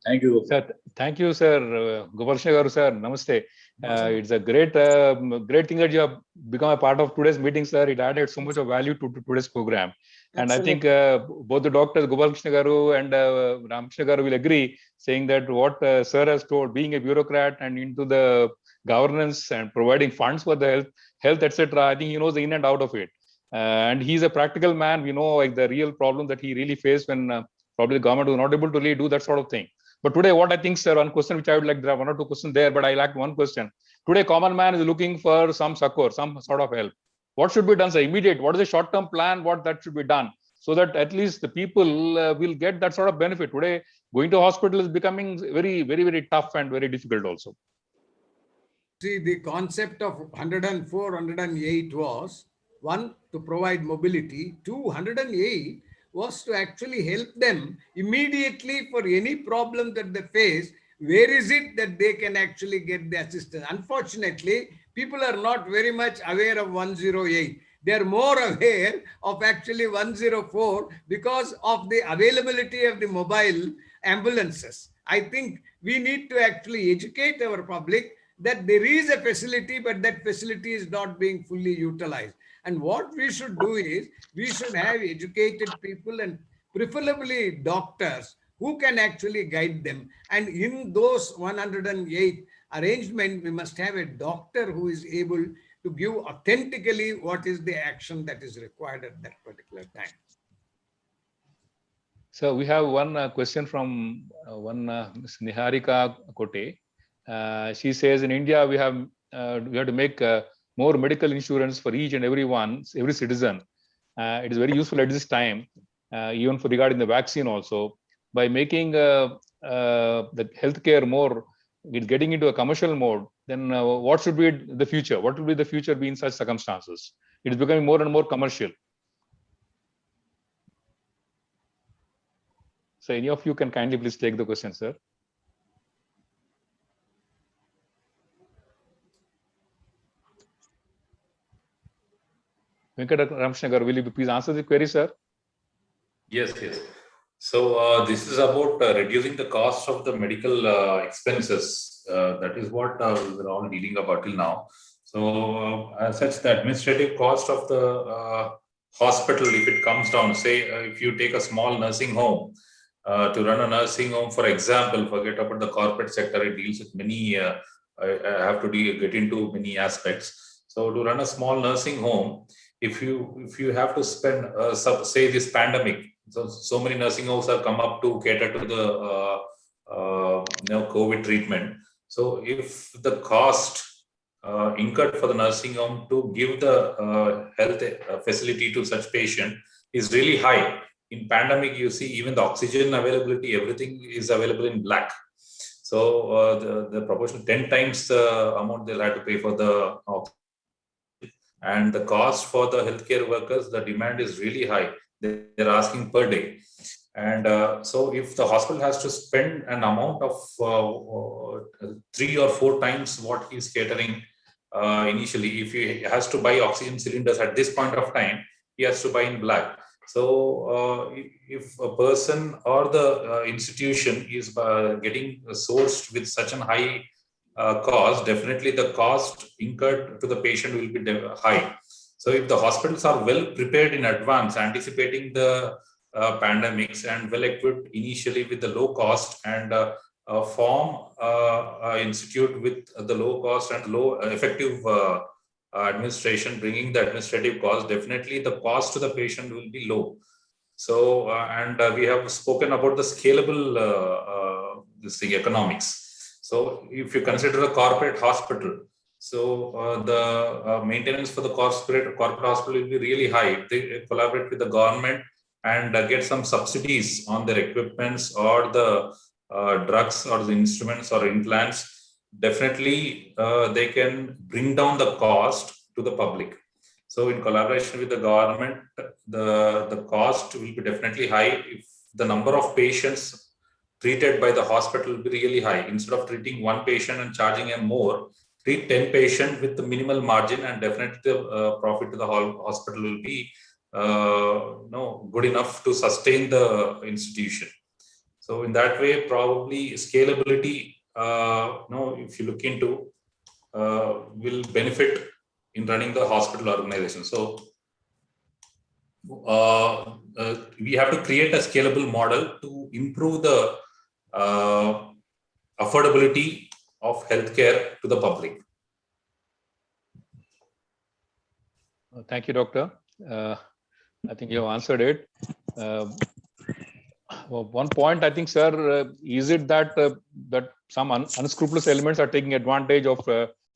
Thank you. Sir, thank you, sir. Gopal Krishna Garu, sir. Namaste. It's a great thing that you have become a part of today's meeting, sir. It added so much of value to today's program. And I think both the doctors, Gopal Krishna Garu and Ramakrishna Garu, will agree, saying that what sir has told, being a bureaucrat and into the governance and providing funds for the health, etc. I think he knows the in and out of it. And he's a practical man. We know like the real problem that he really faced when probably the government was not able to really do that sort of thing. But today, what I think, sir, one question which I would like, there are one or two questions there, but I lacked one question. Today, common man is looking for some succor, some sort of help. What should be done, sir? Immediate. What is the short-term plan? What that should be done so that at least the people will get that sort of benefit? Today, going to hospital is becoming very, very, very tough and very difficult also. See, the concept of 104, 108 was, one, to provide mobility. 208 was to actually help them immediately for any problem that they face. Where is it that they can actually get the assistance? Unfortunately, people are not very much aware of 108. They are more aware of actually 104 because of the availability of the mobile ambulances. I think we need to actually educate our public that there is a facility, but that facility is not being fully utilized. And what we should do is, we should have educated people and preferably doctors who can actually guide them. And in those 108 arrangement, we must have a doctor who is able to give authentically what is the action that is required at that particular time. So we have one question from Ms. Niharika Kote. She says in India, we have to make more medical insurance for each and every citizen. It is very useful at this time, even for regarding the vaccine also, by making the healthcare more, getting into a commercial mode. Then what should be the future? What will be the future be in such circumstances? It is becoming more and more commercial. So any of you can kindly please take the question, sir. Venkat Ramakrishna Garu, will you please answer the query, sir? Yes. So this is about reducing the cost of the medical expenses. That is what we're all dealing about till now. So as such, the administrative cost of the hospital, if it comes down, say if you take a small nursing home, to run a nursing home, for example, forget about the corporate sector, it deals with many, I have to get into many aspects. So to run a small nursing home, if you have to spend, say this pandemic, so many nursing homes have come up to cater to the COVID treatment. So if the cost incurred for the nursing home to give the health facility to such patient is really high. In pandemic, you see even the oxygen availability, everything is available in black. So the proportion 10 times the amount they'll have to pay for the oxygen. And the cost for the healthcare workers, the demand is really high. They're asking per day. And so if the hospital has to spend an amount of 3 or 4 times what he's catering initially, if he has to buy oxygen cylinders at this point of time, he has to buy in black. So if a person or the institution is getting sourced with such an high cost, definitely the cost incurred to the patient will be high. So if the hospitals are well prepared in advance, anticipating the pandemics and well equipped initially with the low cost and form institute with the low cost and low effective administration, bringing the administrative cost, definitely the cost to the patient will be low. So we have spoken about the scalable this thing, economics. So if you consider a corporate hospital, so the maintenance for the corporate hospital will be really high. They collaborate with the government and get some subsidies on their equipments or the drugs or the instruments or implants. Definitely, they can bring down the cost to the public. So in collaboration with the government, the cost will be definitely high if the number of patients treated by the hospital will be really high. Instead of treating one patient and charging him more, treat 10 patients with the minimal margin, and definitely the profit to the hospital will be good enough to sustain the institution. So in that way, probably scalability, if you look into, will benefit in running the hospital organization. So we have to create a scalable model to improve the affordability of healthcare to the public. Thank you, Doctor. I think you have answered it. One point, I think, sir, is it that that some unscrupulous elements are taking advantage of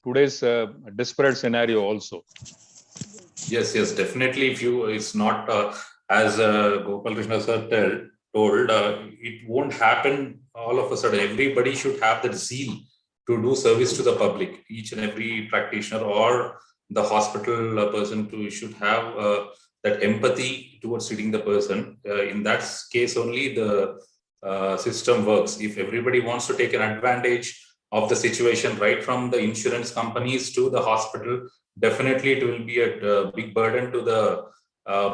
today's desperate scenario also? Yes, definitely. It's not as Gopal Krishna sir told, it won't happen all of a sudden. Everybody should have that zeal to do service to the public. Each and every practitioner or the hospital person should have that empathy towards treating the person. In that case, only the system works. If everybody wants to take an advantage of the situation, right from the insurance companies to the hospital, definitely it will be a big burden to the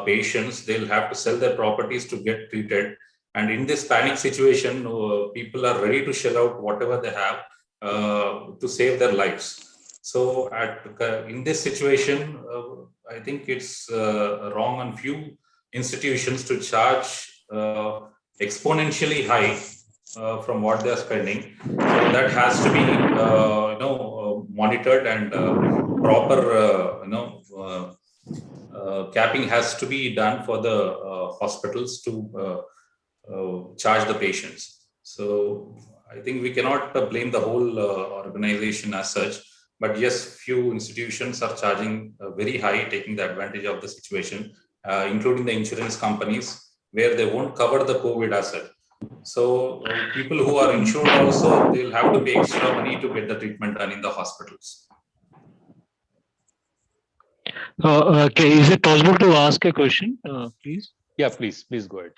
patients. They'll have to sell their properties to get treated. And in this panic situation, people are ready to shell out whatever they have to save their lives. So in this situation, I think it's wrong on few institutions to charge exponentially high from what they're spending. So that has to be monitored, and proper capping has to be done for the hospitals to charge the patients. So I think we cannot blame the whole organization as such. But yes, few institutions are charging very high, taking the advantage of the situation, including the insurance companies, where they won't cover the COVID asset. So people who are insured also, they'll have to pay extra money to get the treatment done in the hospitals. Okay, is it possible to ask a question, please? Yeah, please go ahead.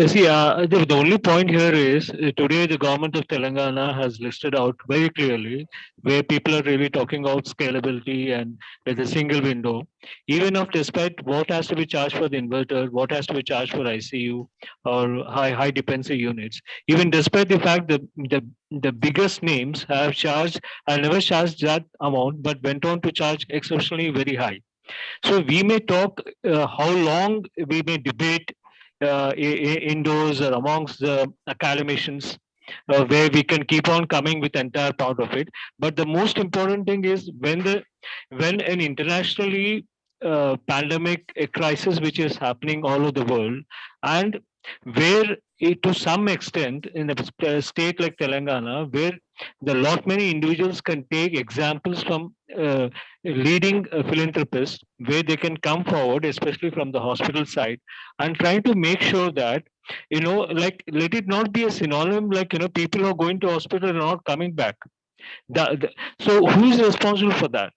See, the only point here is today the government of Telangana has listed out very clearly where people are really talking about scalability and with a single window. Even if despite what has to be charged for the inverter, what has to be charged for ICU or high dependency units, even despite the fact that the biggest names have never charged that amount, but went on to charge exceptionally very high. So we may talk how long we may debate indoors or amongst the academicians, where we can keep on coming with entire part of it. But the most important thing is when an internationally pandemic crisis which is happening all over the world, and where to some extent in a state like Telangana, where the lot many individuals can take examples from leading philanthropists, where they can come forward, especially from the hospital side, and trying to make sure that, like, let it not be a synonym, like, people who are going to hospital are not coming back. So who is responsible for that?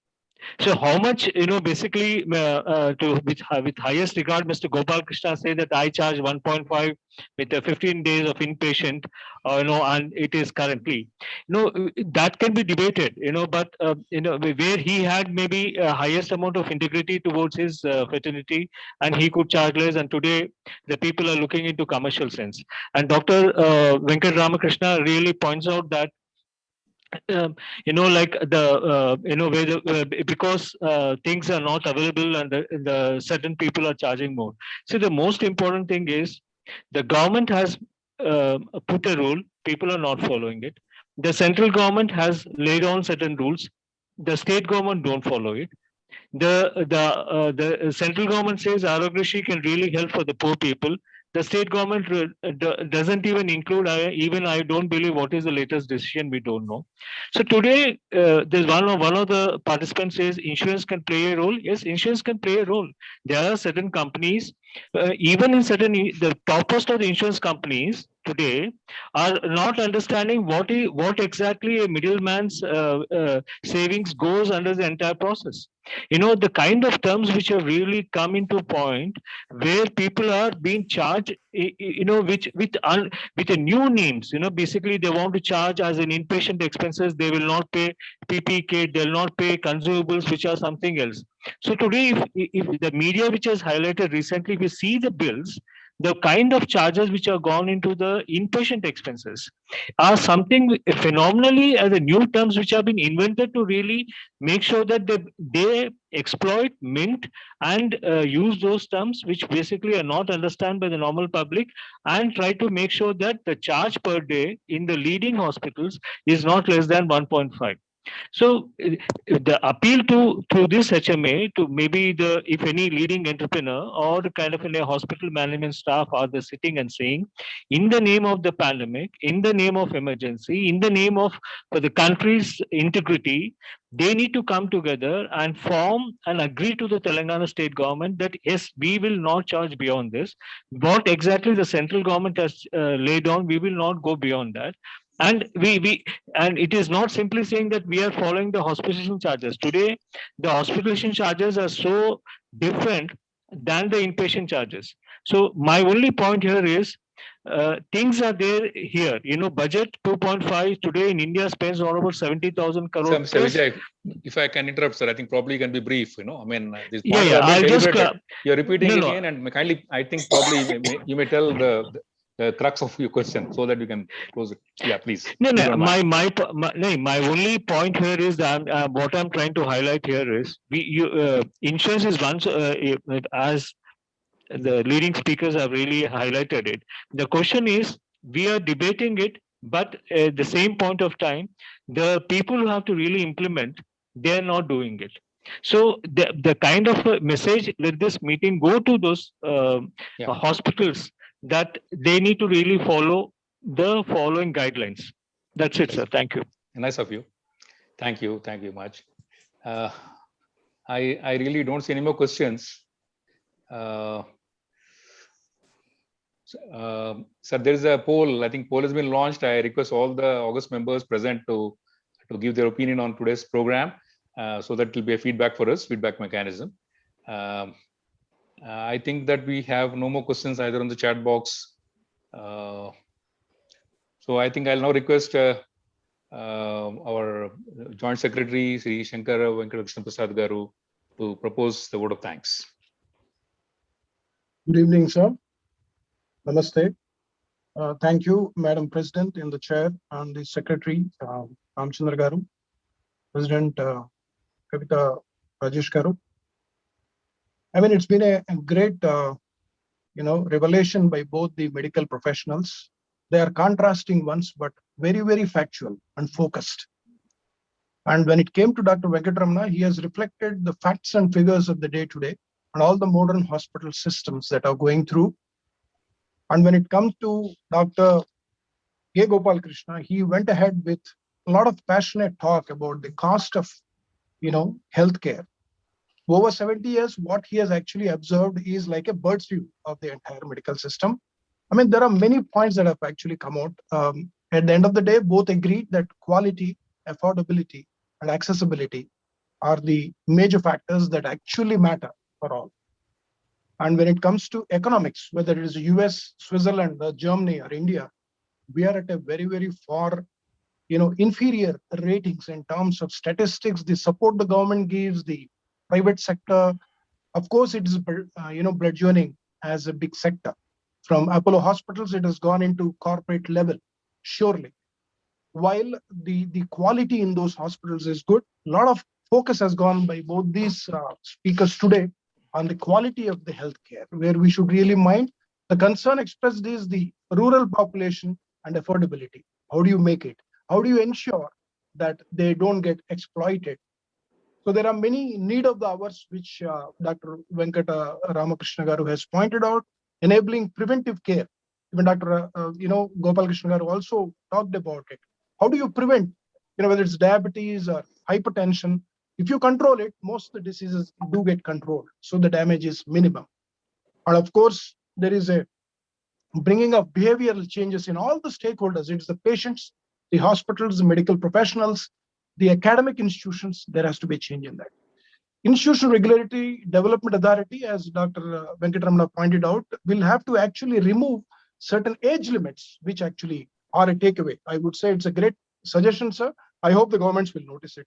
So how much, basically, with highest regard, Mr. Gopal Krishna say that I charge 1.5 with 15 days of inpatient, and it is currently, that can be debated, but, where he had maybe highest amount of integrity towards his fraternity, and he could charge less, and today the people are looking into commercial sense. And Dr. Venkat Ramakrishna really points out that, like the where because things are not available, and the certain people are charging more. So the most important thing is the government has put a rule, people are not following it. The central government has laid on certain rules, the state government don't follow it. The central government says Arogyasri can really help for the poor people. The state government doesn't even include, even I don't believe what is the latest decision, we don't know. So today, there's one of the participants says insurance can play a role. Yes, insurance can play a role. There are certain companies, even in certain, the topmost of the insurance companies today are not understanding what exactly a middleman's savings goes under the entire process. The kind of terms which have really come into point, where people are being charged, with a new names. Basically they want to charge as an inpatient expenses. They will not pay PPE kit, they'll not pay consumables, which are something else. So today, if the media which has highlighted recently, we see the bills, the kind of charges which are gone into the inpatient expenses are something phenomenally as a new terms which have been invented to really make sure that they exploit, mint, and use those terms which basically are not understood by the normal public, and try to make sure that the charge per day in the leading hospitals is not less than 1.5. So the appeal to this HMA, to maybe if any leading entrepreneur or kind of in a hospital management staff are they sitting and saying, in the name of the pandemic, in the name of emergency, in the name of for the country's integrity, they need to come together and form and agree to the Telangana state government that yes, we will not charge beyond this. What exactly the central government has laid on, we will not go beyond that. And and it is not simply saying that we are following the hospitalization charges. Today, the hospitalization charges are so different than the inpatient charges. So my only point here is, things are there here. Budget 2.5 today in India spends around about 70,000 crore. Mr. Vijay, if I can interrupt, sir, I think probably can be brief. I mean, these Yeah, points yeah. have been I'll just deliberated. You're repeating no, it no. again, and kindly, I think probably you may tell the crux of your question so that you can close it. Yeah, please. No, Please no. don't mind. My only point here is that what I'm trying to highlight here is insurance is once as the leading speakers have really highlighted it. The question is, we are debating it, but at the same point of time, the people who have to really implement, they are not doing it. So the kind of message, let this meeting go to those hospitals, that they need to really follow the following guidelines. That's it, sir. Thank you. Nice of you. Thank you. Thank you much. I really don't see any more questions. Sir, there is a poll. I think poll has been launched. I request all the August members present to give their opinion on today's program, so that will be a feedback for us, feedback mechanism. I think that we have no more questions either on the chat box. So I think I'll now request our Joint Secretary, Sri Shankara Venkatakrishna Prasad Garu, to propose the vote of thanks. Good evening, sir. Namaste. Thank you, Madam President in the chair, and the Secretary, Ramchandra Garu, President Kavita Rajesh Garu. I mean, it's been a great, revelation by both the medical professionals. They are contrasting ones, but very, very factual and focused. And when it came to Dr. Venkatramana, he has reflected the facts and figures of the day today and all the modern hospital systems that are going through. And when it comes to Dr. K. Gopal Krishna, he went ahead with a lot of passionate talk about the cost of, healthcare. Over 70 years, what he has actually observed is like a bird's view of the entire medical system. I mean, there are many points that have actually come out. At the end of the day, both agreed that quality, affordability, and accessibility are the major factors that actually matter for all. And when it comes to economics, whether it is US, Switzerland, Germany, or India, we are at a very, very far, inferior ratings in terms of statistics, the support the government gives, the private sector. Of course, it is, burgeoning as a big sector. From Apollo hospitals, it has gone into corporate level, surely. While the quality in those hospitals is good, a lot of focus has gone by both these speakers today on the quality of the healthcare, where we should really mind. The concern expressed is the rural population and affordability. How do you make it? How do you ensure that they don't get exploited? So there are many need of the hours, which Dr. Venkata Ramakrishna Garu has pointed out, enabling preventive care. Even Dr. Gopal Krishna Garu also talked about it. How do you prevent, whether it's diabetes or hypertension? If you control it, most of the diseases do get controlled. So the damage is minimum. And of course, there is a bringing of behavioral changes in all the stakeholders. It's the patients, the hospitals, the medical professionals, the academic institutions. There has to be a change in that. Institutional Regulatory Development Authority, as Dr. Venkatraman pointed out, will have to actually remove certain age limits, which actually are a takeaway. I would say it's a great suggestion, sir. I hope the governments will notice it.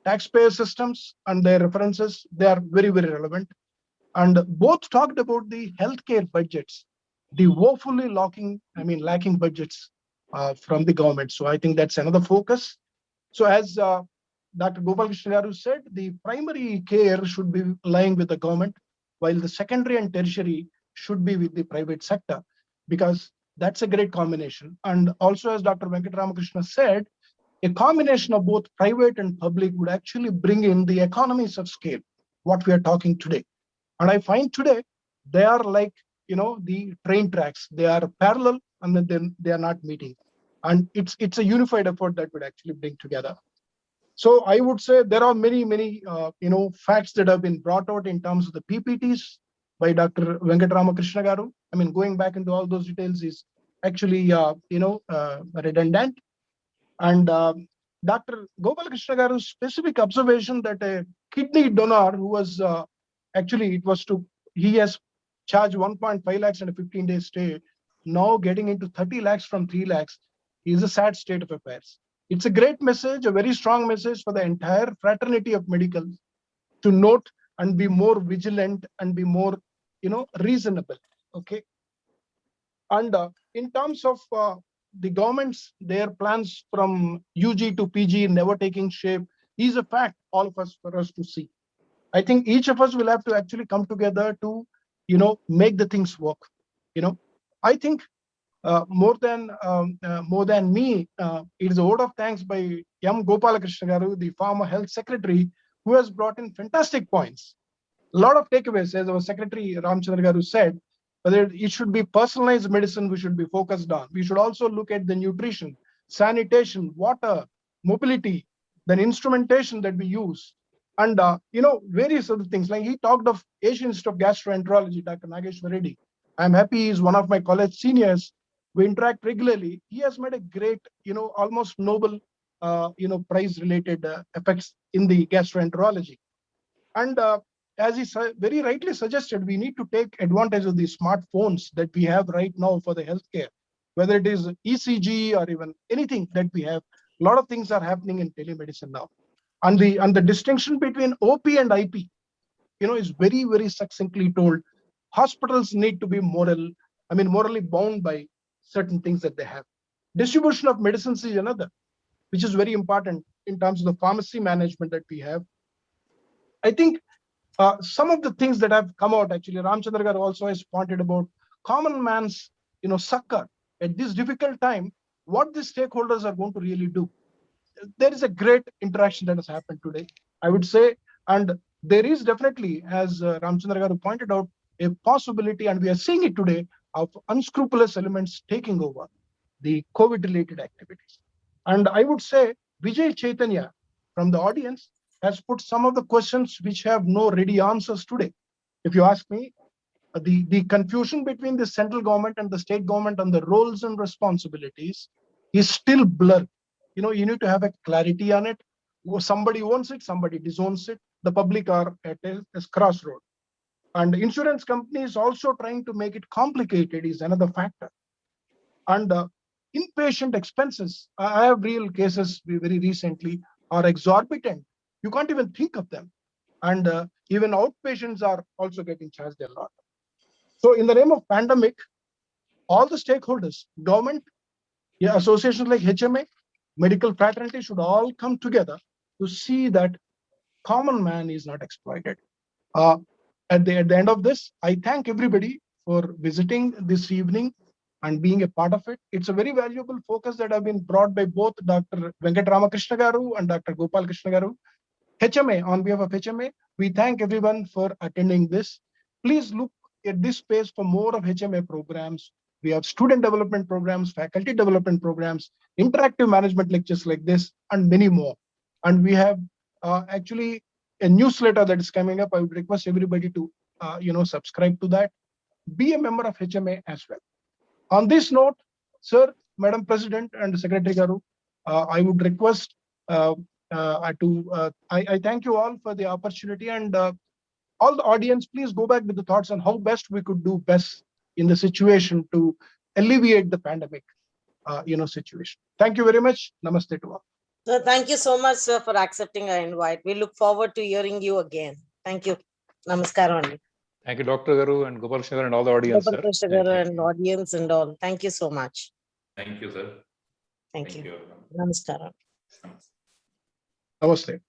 Taxpayer systems and their references, they are very, very relevant. And both talked about the healthcare budgets, the woefully lacking budgets from the government. So I think that's another focus. So as Dr. Gopal Krishna Garu said, the primary care should be lying with the government, while the secondary and tertiary should be with the private sector, because that's a great combination. And also, as Dr. Venkata Ramakrishna said, a combination of both private and public would actually bring in the economies of scale, what we are talking today. And I find today they are like, the train tracks. They are parallel and then they are not meeting. And it's a unified effort that would actually bring together. So I would say there are many, facts that have been brought out in terms of the PPTs by Dr. Venkata Ramakrishna Garu. I mean, going back into all those details is actually, redundant. And Dr. Gopal Krishna Garu's specific observation that a kidney donor who was he has charged 1.5 lakhs and a 15-day stay, now getting into 30 lakhs from 3 lakhs is a sad state of affairs. It's a great message, a very strong message for the entire fraternity of medical to note and be more vigilant and be more, reasonable. Okay. And in terms of the government's, their plans from UG to PG never taking shape is a fact, all of us, for us to see. I think each of us will have to actually come together to, make the things work. I think more than me, it is a word of thanks by M. Gopalakrishna Garu, the former health secretary, who has brought in fantastic points. A lot of takeaways, as our secretary Ramchandra Garu said, whether it should be personalized medicine, we should be focused on. We should also look at the nutrition, sanitation, water, mobility, then instrumentation that we use, and various other things. Like he talked of Asian Institute of Gastroenterology, Dr. Nageshwar Reddy. I'm happy he's one of my college seniors. We interact regularly. He has made a great, almost Nobel, prize-related effects in the gastroenterology. And as he very rightly suggested, we need to take advantage of the smartphones that we have right now for the healthcare, whether it is ECG or even anything that we have. A lot of things are happening in telemedicine now. And the distinction between OP and IP, is very, very succinctly told. Hospitals need to be morally bound by certain things that they have. Distribution of medicines is another, which is very important in terms of the pharmacy management that we have. I think some of the things that have come out, actually, Ramchandra Garu also has pointed about common man's, succor at this difficult time, what the stakeholders are going to really do. There is a great interaction that has happened today, I would say, and there is definitely, as Ramchandra Garu pointed out, a possibility, and we are seeing it today, of unscrupulous elements taking over the COVID-related activities. And I would say Vijay Chaitanya from the audience has put some of the questions which have no ready answers today. If you ask me, the confusion between the central government and the state government on the roles and responsibilities is still blurred. You know, you need to have a clarity on it. Somebody owns it, somebody disowns it. The public are at a crossroad. And insurance companies also trying to make it complicated is another factor. And inpatient expenses, I have real cases very recently, are exorbitant. You can't even think of them. And even outpatients are also getting charged a lot. So in the name of pandemic, all the stakeholders, government, associations like HMA, medical fraternity should all come together to see that common man is not exploited. At the end of this, I thank everybody for visiting this evening and being a part of it. It's a very valuable focus that have been brought by both Dr. Venkat Ramakrishna Garu and Dr. Gopal Krishna Garu. HMA, on behalf of HMA, we thank everyone for attending this. Please look at this space for more of HMA programs. We have student development programs, faculty development programs, interactive management lectures like this, and many more. And we have actually a newsletter that is coming up. I would request everybody to subscribe to that. Be a member of HMA as well. On this note, sir, Madam President and Secretary Garu, I would request I thank you all for the opportunity, and all the audience, please go back with the thoughts on how best we could do best in the situation to alleviate the pandemic situation. Thank you very much. Namaste to all. So thank you so much, sir, for accepting our invite. We look forward to hearing you again. Thank you. Namaskaram. Thank you, Dr. Garu and Gopal Krishna Garu and all the audience, Gopal sir. Krishna Garu and audience and all. Thank you so much. Thank you, sir. Thank you. you. Namaskaram. Namaste.